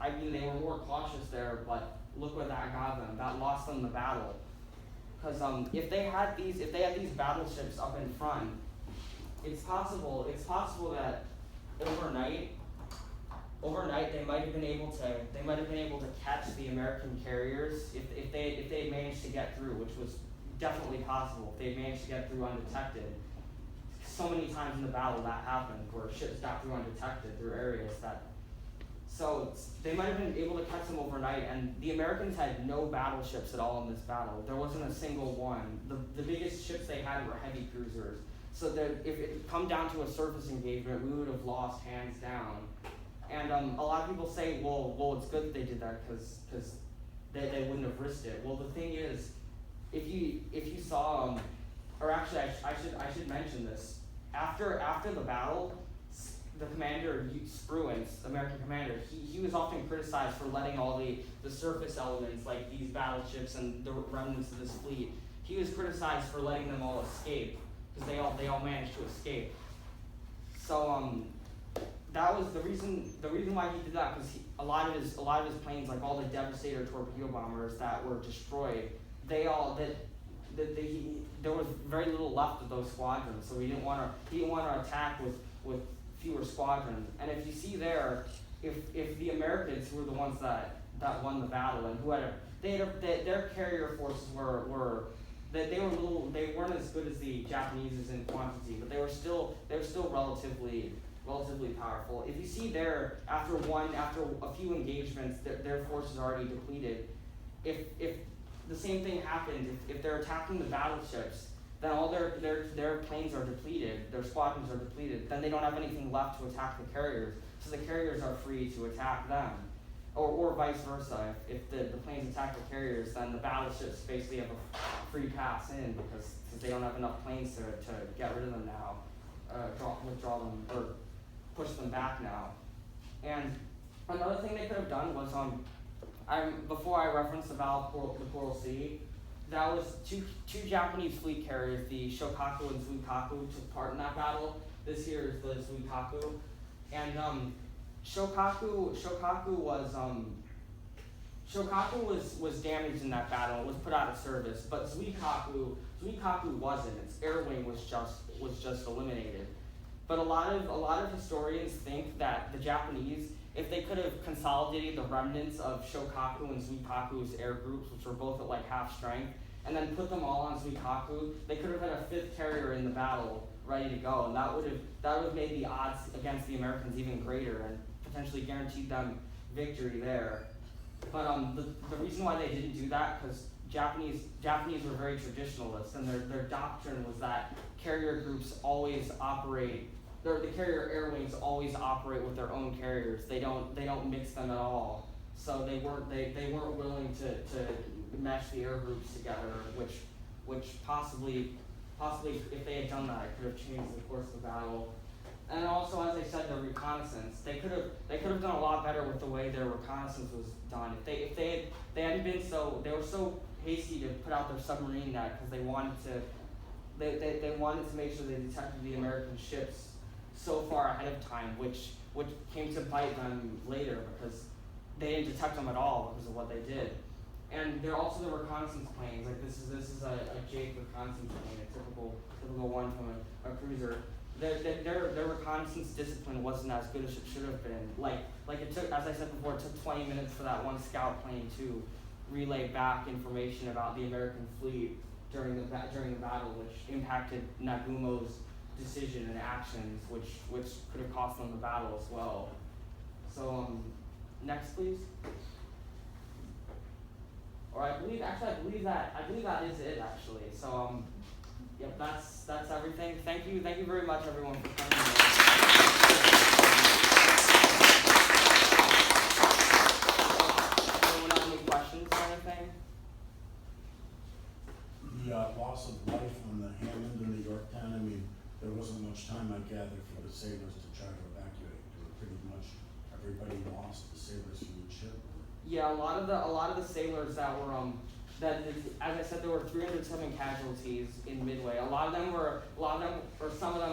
were more cautious there, but look what that got them. That lost them the battle. Because if they had these battleships up in front, it's possible that overnight they might have been able to catch the American carriers if they had managed to get through, which was definitely possible if they had managed to get through undetected. So many times in the battle that happened, where ships got through undetected through areas that. So they might have been able to catch them overnight, and the Americans had no battleships at all in this battle. There wasn't a single one. The biggest ships they had were heavy cruisers. So that if it come down to a surface engagement, we would have lost hands down. And a lot of people say, well, it's good that they did that because they wouldn't have risked it. Well, the thing is, if you saw, or actually I should mention this. After the battle, the commander, Spruance, American commander, he was often criticized for letting all the surface elements, like these battleships and the remnants of this fleet, he was criticized for letting them all escape, because they all managed to escape. So that was the reason why he did that, because a lot of his planes, like all the Devastator torpedo bombers that were destroyed, there was very little left of those squadrons, so he didn't want to attack with fewer squadrons. And if you see there, if the Americans, who were the ones that won the battle, and their carrier forces they weren't as good as the Japanese's in quantity, but they were still relatively powerful. If you see there, after a few engagements, their forces are already depleted. If the same thing happened, if they're attacking the battleships, then all their planes are depleted, their squadrons are depleted, then they don't have anything left to attack the carriers, so the carriers are free to attack them. Or vice versa, if the planes attack the carriers, then the battleships basically have a free pass in because they don't have enough planes to get rid of them now, withdraw them, or push them back now. And another thing they could have done was, before I referenced the Battle of the Coral Sea, that was two Japanese fleet carriers, the Shokaku and Zuikaku, took part in that battle. This here is the Zuikaku, and Shokaku was damaged in that battle. It was put out of service, but Zuikaku wasn't. Its air wing was just eliminated. But a lot of historians think that the Japanese, if they could have consolidated the remnants of Shokaku and Zuikaku's air groups, which were both at like half strength, and then put them all on Zuikaku, they could have had a fifth carrier in the battle ready to go, and that would have made the odds against the Americans even greater and potentially guaranteed them victory there. But the reason why they didn't do that, because Japanese were very traditionalist, and their doctrine was that carrier groups always operate. The carrier air wings always operate with their own carriers. They don't mix them at all. So they weren't willing to mesh the air groups together, which possibly if they had done that, it could have changed the course of the battle. And also, as I said, the reconnaissance. They could have done a lot better with the way their reconnaissance was done. If they hadn't been they were so hasty to put out their submarine net because they wanted to make sure they detected the American ships so far ahead of time, which came to bite them later because they didn't detect them at all because of what they did. And they're also the reconnaissance planes. Like this is a Jake reconnaissance plane, a typical one from a cruiser. Their reconnaissance discipline wasn't as good as it should have been. Like it took, as I said before, it took 20 minutes for that one scout plane to relay back information about the American fleet during the battle, which impacted Nagumo's decision and actions, which could have cost them the battle as well. So next, please. Or I believe that is it actually. So yep, that's everything. Thank you very much everyone for coming. Anyone have any questions or anything? The loss of life on the Hammond and the Yorktown, I mean, there wasn't much time, I gather, for the sailors to try to evacuate. They were pretty much everybody lost, the sailors from each ship. Yeah, a lot of the sailors that were as I said, there were 307 casualties in Midway. Some of them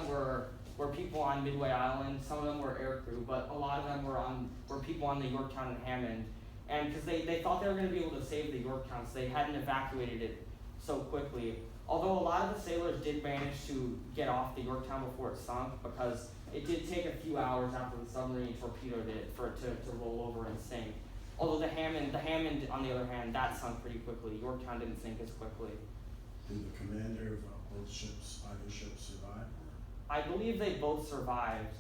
were people on Midway Island. Some of them were aircrew, but a lot of them were people on the Yorktown and Hammond. And because they thought they were going to be able to save the Yorktown, so they hadn't evacuated it so quickly. although a lot of the sailors did manage to get off the Yorktown before it sunk, because it did take a few hours after the submarine torpedoed it for it to roll over and sink. Although the Hammond, on the other hand, that sunk pretty quickly. Yorktown didn't sink as quickly. Did the commander of both ships, either ship, survive? I believe they both survived.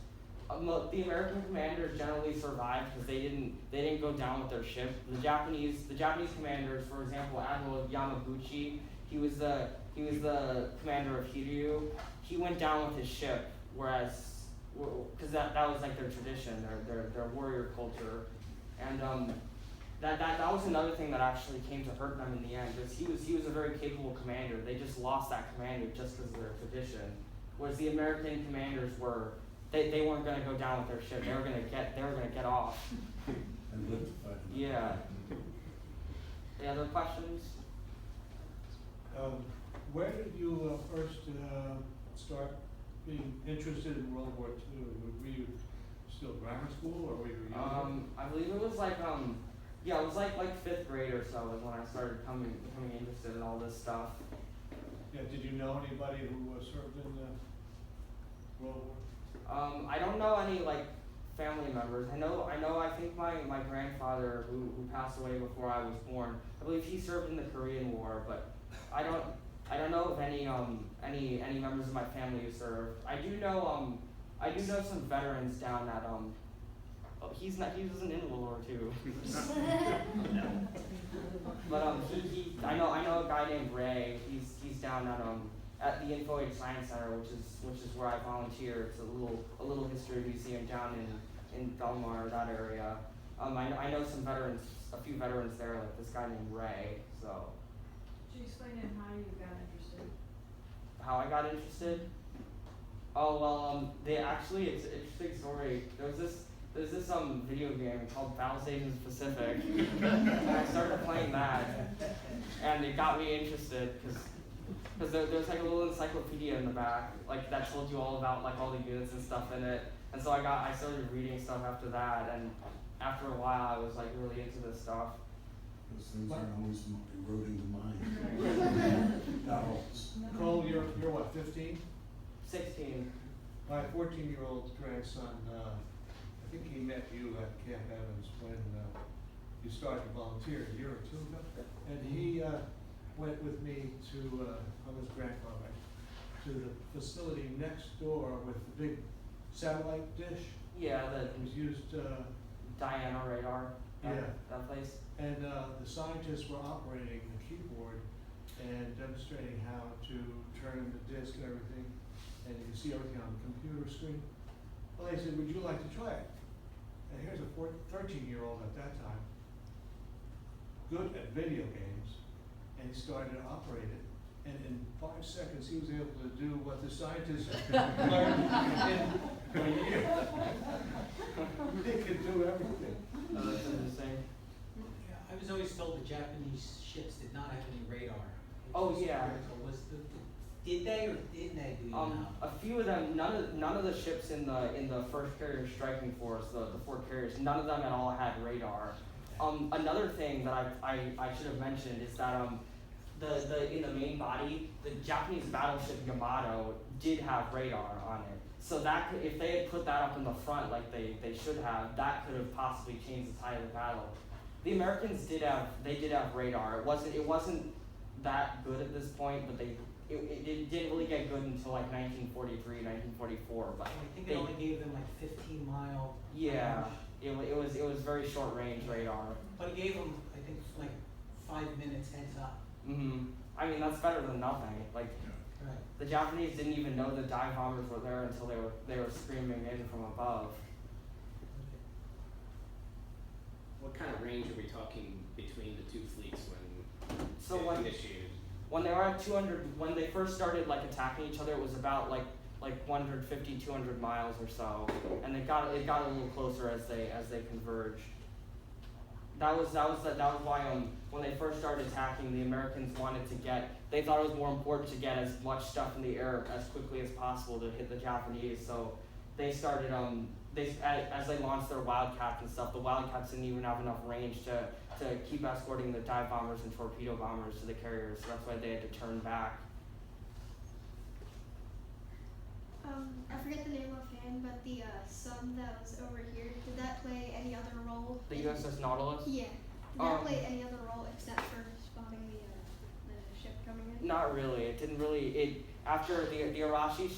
The American commanders generally survived because they didn't go down with their ship. The Japanese commanders, for example, Admiral Yamaguchi, he was the commander of Hiryu. He went down with his ship, whereas because that was like their tradition, their warrior culture, and that was another thing that actually came to hurt them in the end. Because he was a very capable commander. They just lost that commander just because of their tradition. Whereas the American commanders were, they weren't going to go down with their ship. They were going to get off. And live to fight. Yeah. Any other questions? Where did you first start being interested in World War II? Were you still grammar school, or were you younger? I believe it was like it was like 5th grade or so is when I started becoming interested in all this stuff. Yeah. Did you know anybody who served in the World War? I don't know any like family members. I think my grandfather who passed away before I was born, I believe he served in the Korean War, but I don't know of any members of my family who served. I do know some veterans down at he wasn't in World War II. But I know a guy named Ray. He's down at the Info Age Science Center, which is where I volunteer. It's a little history museum down in Belmar, that area. I know some veterans, a few veterans there, like this guy named Ray. So. Could you explain in how you got interested? How I got interested? Oh well, it's an interesting story. There's this video game called Battle Stations Pacific, and I started playing that, and it got me interested because there's like a little encyclopedia in the back, like that told you all about like all the units and stuff in it, and so I started reading stuff after that, and after a while I was like really into this stuff. Those things aren't always eroding the mind. That helps. Cole, you're what, 15? 16. My 14-year-old grandson, I think he met you at Camp Evans when you started to volunteer a year or two ago. And he went with me to, I was grandfather, to the facility next door with the big satellite dish. Yeah, It was used, Diana radar. That place. And the scientists were operating the keyboard and demonstrating how to turn the disk and everything, and you can see everything on the computer screen. Well, they said, would you like to try it? And here's a 13-year-old at that time, good at video games, and he started to operate it. And in 5 seconds, he was able to do what the scientists learned in a year. He could do everything. That's interesting. I was always told the Japanese ships did not have any radar. Oh, yeah. Did they or didn't they? Do you know? A few of them. None of the ships in the first carrier striking force, the 4 carriers, none of them at all had radar. Another thing that I should have mentioned is that in the main body, the Japanese battleship Yamato did have radar on it. So that could, if they had put that up in the front like they should have, that could have possibly changed the tide of the battle. The Americans did have radar. It wasn't that good at this point, but it didn't really get good until like 1943, 1944. But I think they only gave them like 15-mile. Yeah, range. it was very short range radar. But it gave them, I think, like 5 minutes heads up. I mean, that's better than nothing. Like, Right. the Japanese didn't even know the dive bombers were there until they were screaming in from above. What kind of range are we talking between the two fleets So when when initiated? when they were at 200, when they first started like attacking each other, it was about like 150, 200 miles or so, and it got a little closer as they converged. That was why when they first started attacking, the Americans they thought it was more important to get as much stuff in the air as quickly as possible to hit the Japanese. So they started as they launched their Wildcats and stuff. The Wildcats didn't even have enough range to keep escorting the dive bombers and torpedo bombers to the carriers. So that's why they had to turn back. I forget the name offhand, but the sub that was over here, did that play any other role? The USS Nautilus? Yeah. Did that Um, play any other role except for spotting the ship coming in? Not really. It didn't really. It after the Arashi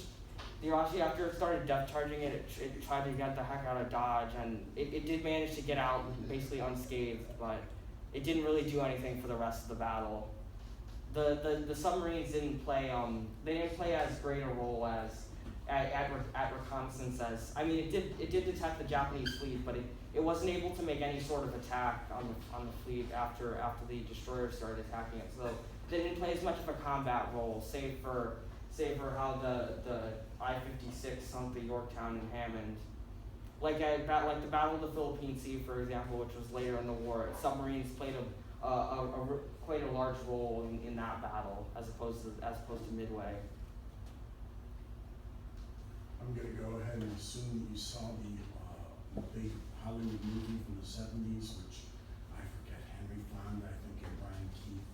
after it started depth charging it tried to get the heck out of Dodge, and it did manage to get out basically unscathed, but it didn't really do anything for the rest of the battle. The submarines didn't play they didn't play as great a role as at reconnaissance as, I mean, it did detect the Japanese fleet, but it wasn't able to make any sort of attack on the fleet after the destroyers started attacking it. So they didn't play as much of a combat role, save for how the I-56 sunk the Yorktown and Hammond. Like the Battle of the Philippine Sea, for example, which was later in the war, submarines played quite a large role in that battle as opposed to Midway. I'm gonna go ahead and assume that you saw the big Hollywood movie from the 70s, which I forget, Henry Fonda, I think, and Brian Keith,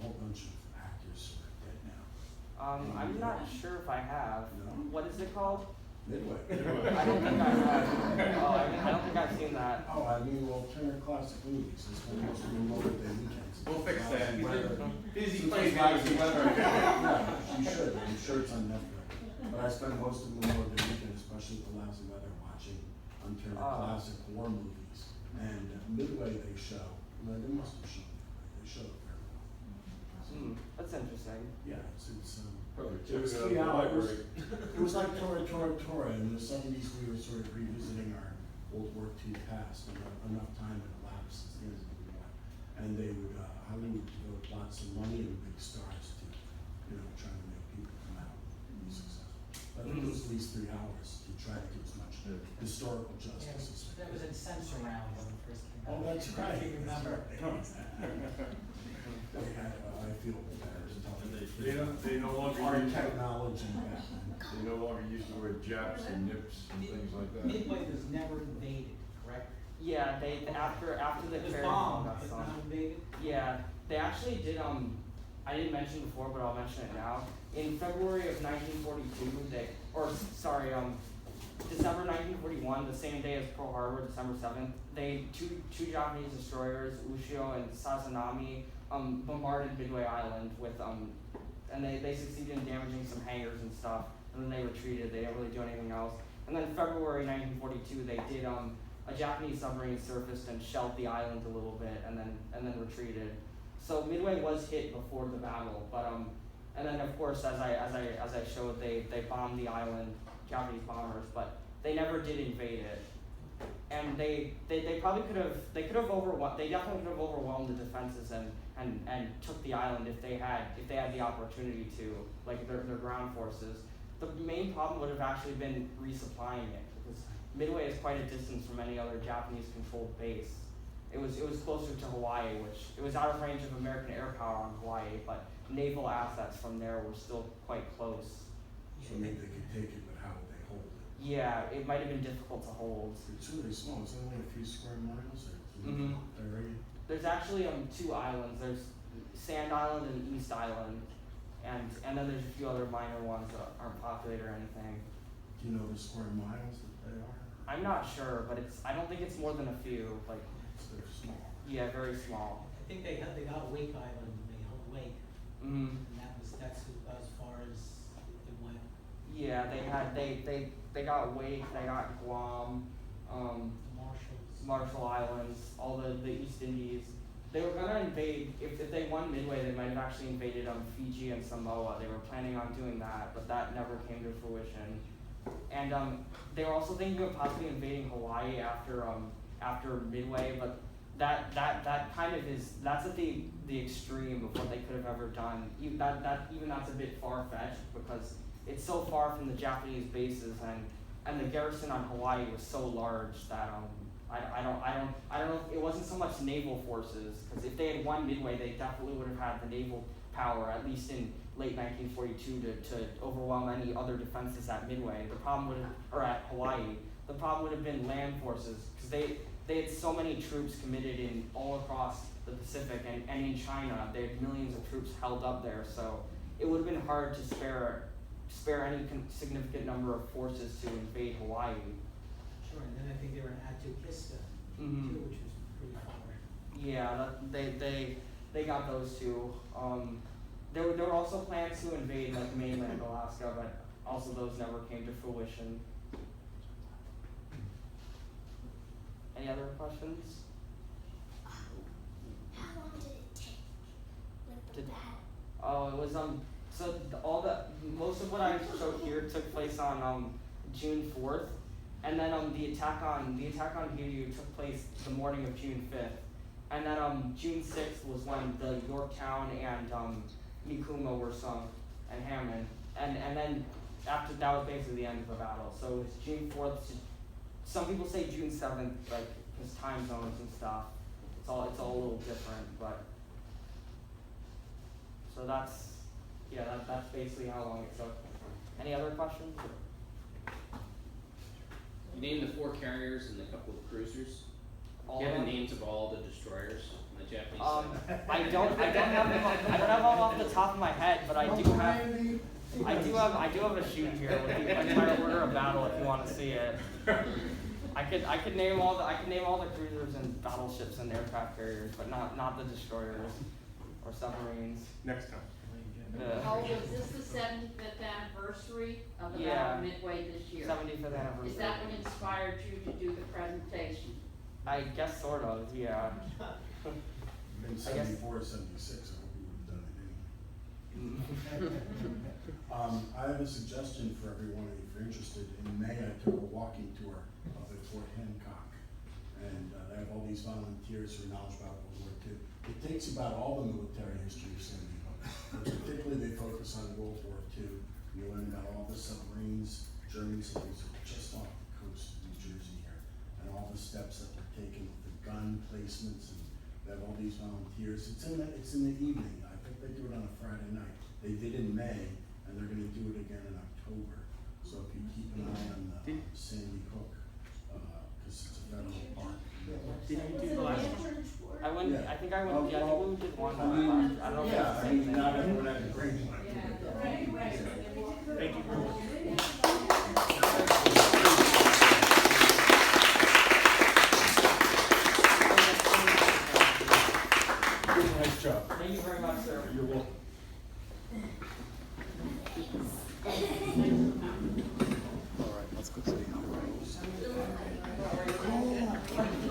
a whole bunch of actors who are dead now. I'm not sure if I have. No? What is it called? Midway. I don't think I have. I don't think I've seen that. Oh, I mean, well, Turner Classic Movies, it's one of the most remote their weekends. We'll fix Lousy that. weather. Busy Since playing it's lousy games. weather. Yeah, you should, I'm sure it's on Netflix. But I spend most of Memorial Day weekend, especially with the lousy weather, watching Turner Classic war movies. And Midway they show, well, they must have shown Midway, they show it very well. That's interesting. Yeah, it's Probably it was took it 3 out of the hours. library. It was like Tora. In the 70s, we were sort of revisiting our World War II past, and enough time had elapsed since the end of the war. And they would, Hollywood would devote lots of money and big stars to, trying to make people come out and be successful. But it was at least 3 hours to try to do as much historical Yeah, justice as that was in Censor Round when it first came out. Oh, that's right. If you remember. They had, I feel better to tell you. They no longer Our use, technology back then. they no longer use the word japs and nips and things like that. Midway was never invaded, correct? Yeah, they after the It was Caribbean bombed, got but sunk. not invaded. Yeah, they actually did. I didn't mention before, but I'll mention it now. In February of 1942, December 1941, the same day as Pearl Harbor, December 7th, two Japanese destroyers, Ushio and Sazanami, bombarded Midway Island with and they succeeded in damaging some hangars and stuff, and then they retreated. They didn't really do anything else. And then February 1942, they did a Japanese submarine surfaced and shelled the island a little bit, and then retreated. So Midway was hit before the battle, but and then of course as I showed, they bombed the island, Japanese bombers, but they never did invade it. And they probably could have they definitely could have overwhelmed the defenses and took the island if they had the opportunity to, like their ground forces. The main problem would have actually been resupplying it, because Midway is quite a distance from any other Japanese controlled base. It was closer to Hawaii, which it was out of range of American air power on Hawaii, but naval assets from there were still quite close. So maybe they could take it, but how would they hold it? Yeah, it might have been difficult to hold. It's really small, it's only a few square miles, Mhm. area. There's actually two islands. There's Sand Island and East Island, and then there's a few other minor ones that aren't populated or anything. Do you know the square miles that they are? I'm not sure, but I don't think it's more than a few. Like, They're small. yeah, very small. I think they got Wake Island, and they held Wake, Mm. and that's about as far as it went. Yeah, they got Wake, they got Guam, The Marshalls. Marshall Islands, all the East Indies. They were gonna invade, if they won Midway, they might have actually invaded Fiji and Samoa. They were planning on doing that, but that never came to fruition. And they were also thinking of possibly invading Hawaii after Midway, but that kind of that's at the extreme of what they could have ever done. Even that's a bit far fetched, because it's so far from the Japanese bases, and the garrison on Hawaii was so large that I don't know. It wasn't so much naval forces, because if they had won Midway, they definitely would have had the naval power, at least in late 1942, to overwhelm any other defenses at Midway. Or at Hawaii. The problem would have been land forces, because they had so many troops committed in all across the Pacific and in China. They had millions of troops held up there, so it would have been hard to spare spare any significant number of forces to invade Hawaii. Sure, and then I think they were in Atukista Mhm. too, which was pretty far. Yeah, they got those two. There were also plans to invade like mainland Alaska, but also those never came to fruition. Any other questions? How long did it take with the Did- battle? Oh, it was so most of what I showed here took place on June 4th, and then the attack on Hiyu took place the morning of June 5th, and then June 6th was when the Yorktown and Mikuma were sunk, and Hammond, and then after that was basically the end of the battle. So it was June 4th to, some people say June 7th, like because time zones and stuff. It's all a little different, but so that's basically how long it took. Any other questions? You named the 4 carriers and a couple of cruisers. All Do you have of the them? names of all the destroyers on the Japanese side? I don't have them. I don't have them off the top of my head, but I do have a sheet here with the entire order of battle if you want to see it. I could name all the cruisers and battleships and aircraft carriers, but not the destroyers or submarines. Next time. Oh, is this the 75th anniversary of the Yeah. Battle of Midway this year? 75th anniversary. Is that what inspired you to do the presentation? I guess sort of, yeah. In 74, 76, I hope we would have done it anyway. I have a suggestion for everyone if you're interested. In May, I took a walking tour of Fort Hancock, and they have all these volunteers who are knowledgeable about World War II. It takes about all the military history of San Diego, but particularly they focus on World War II. You learn about all the submarines, German submarines that were just off the coast of New Jersey here, and all the steps that were taken with the gun placements, and they have all these volunteers. It's in the evening. I think they do it on a Friday night. They did in May, and they're going to do it again in October. So if you keep an eye on Sandy Hook, because it's a federal park. Did you do the last one? I went. Yeah. I think I went. Yeah, I think we did one. I mean, I don't know if yeah, it's the I same mean, thing. not everyone had a great one. Thank you very much. Nice job. Thank you very much, sir. You're welcome. All right, let's go see how it goes.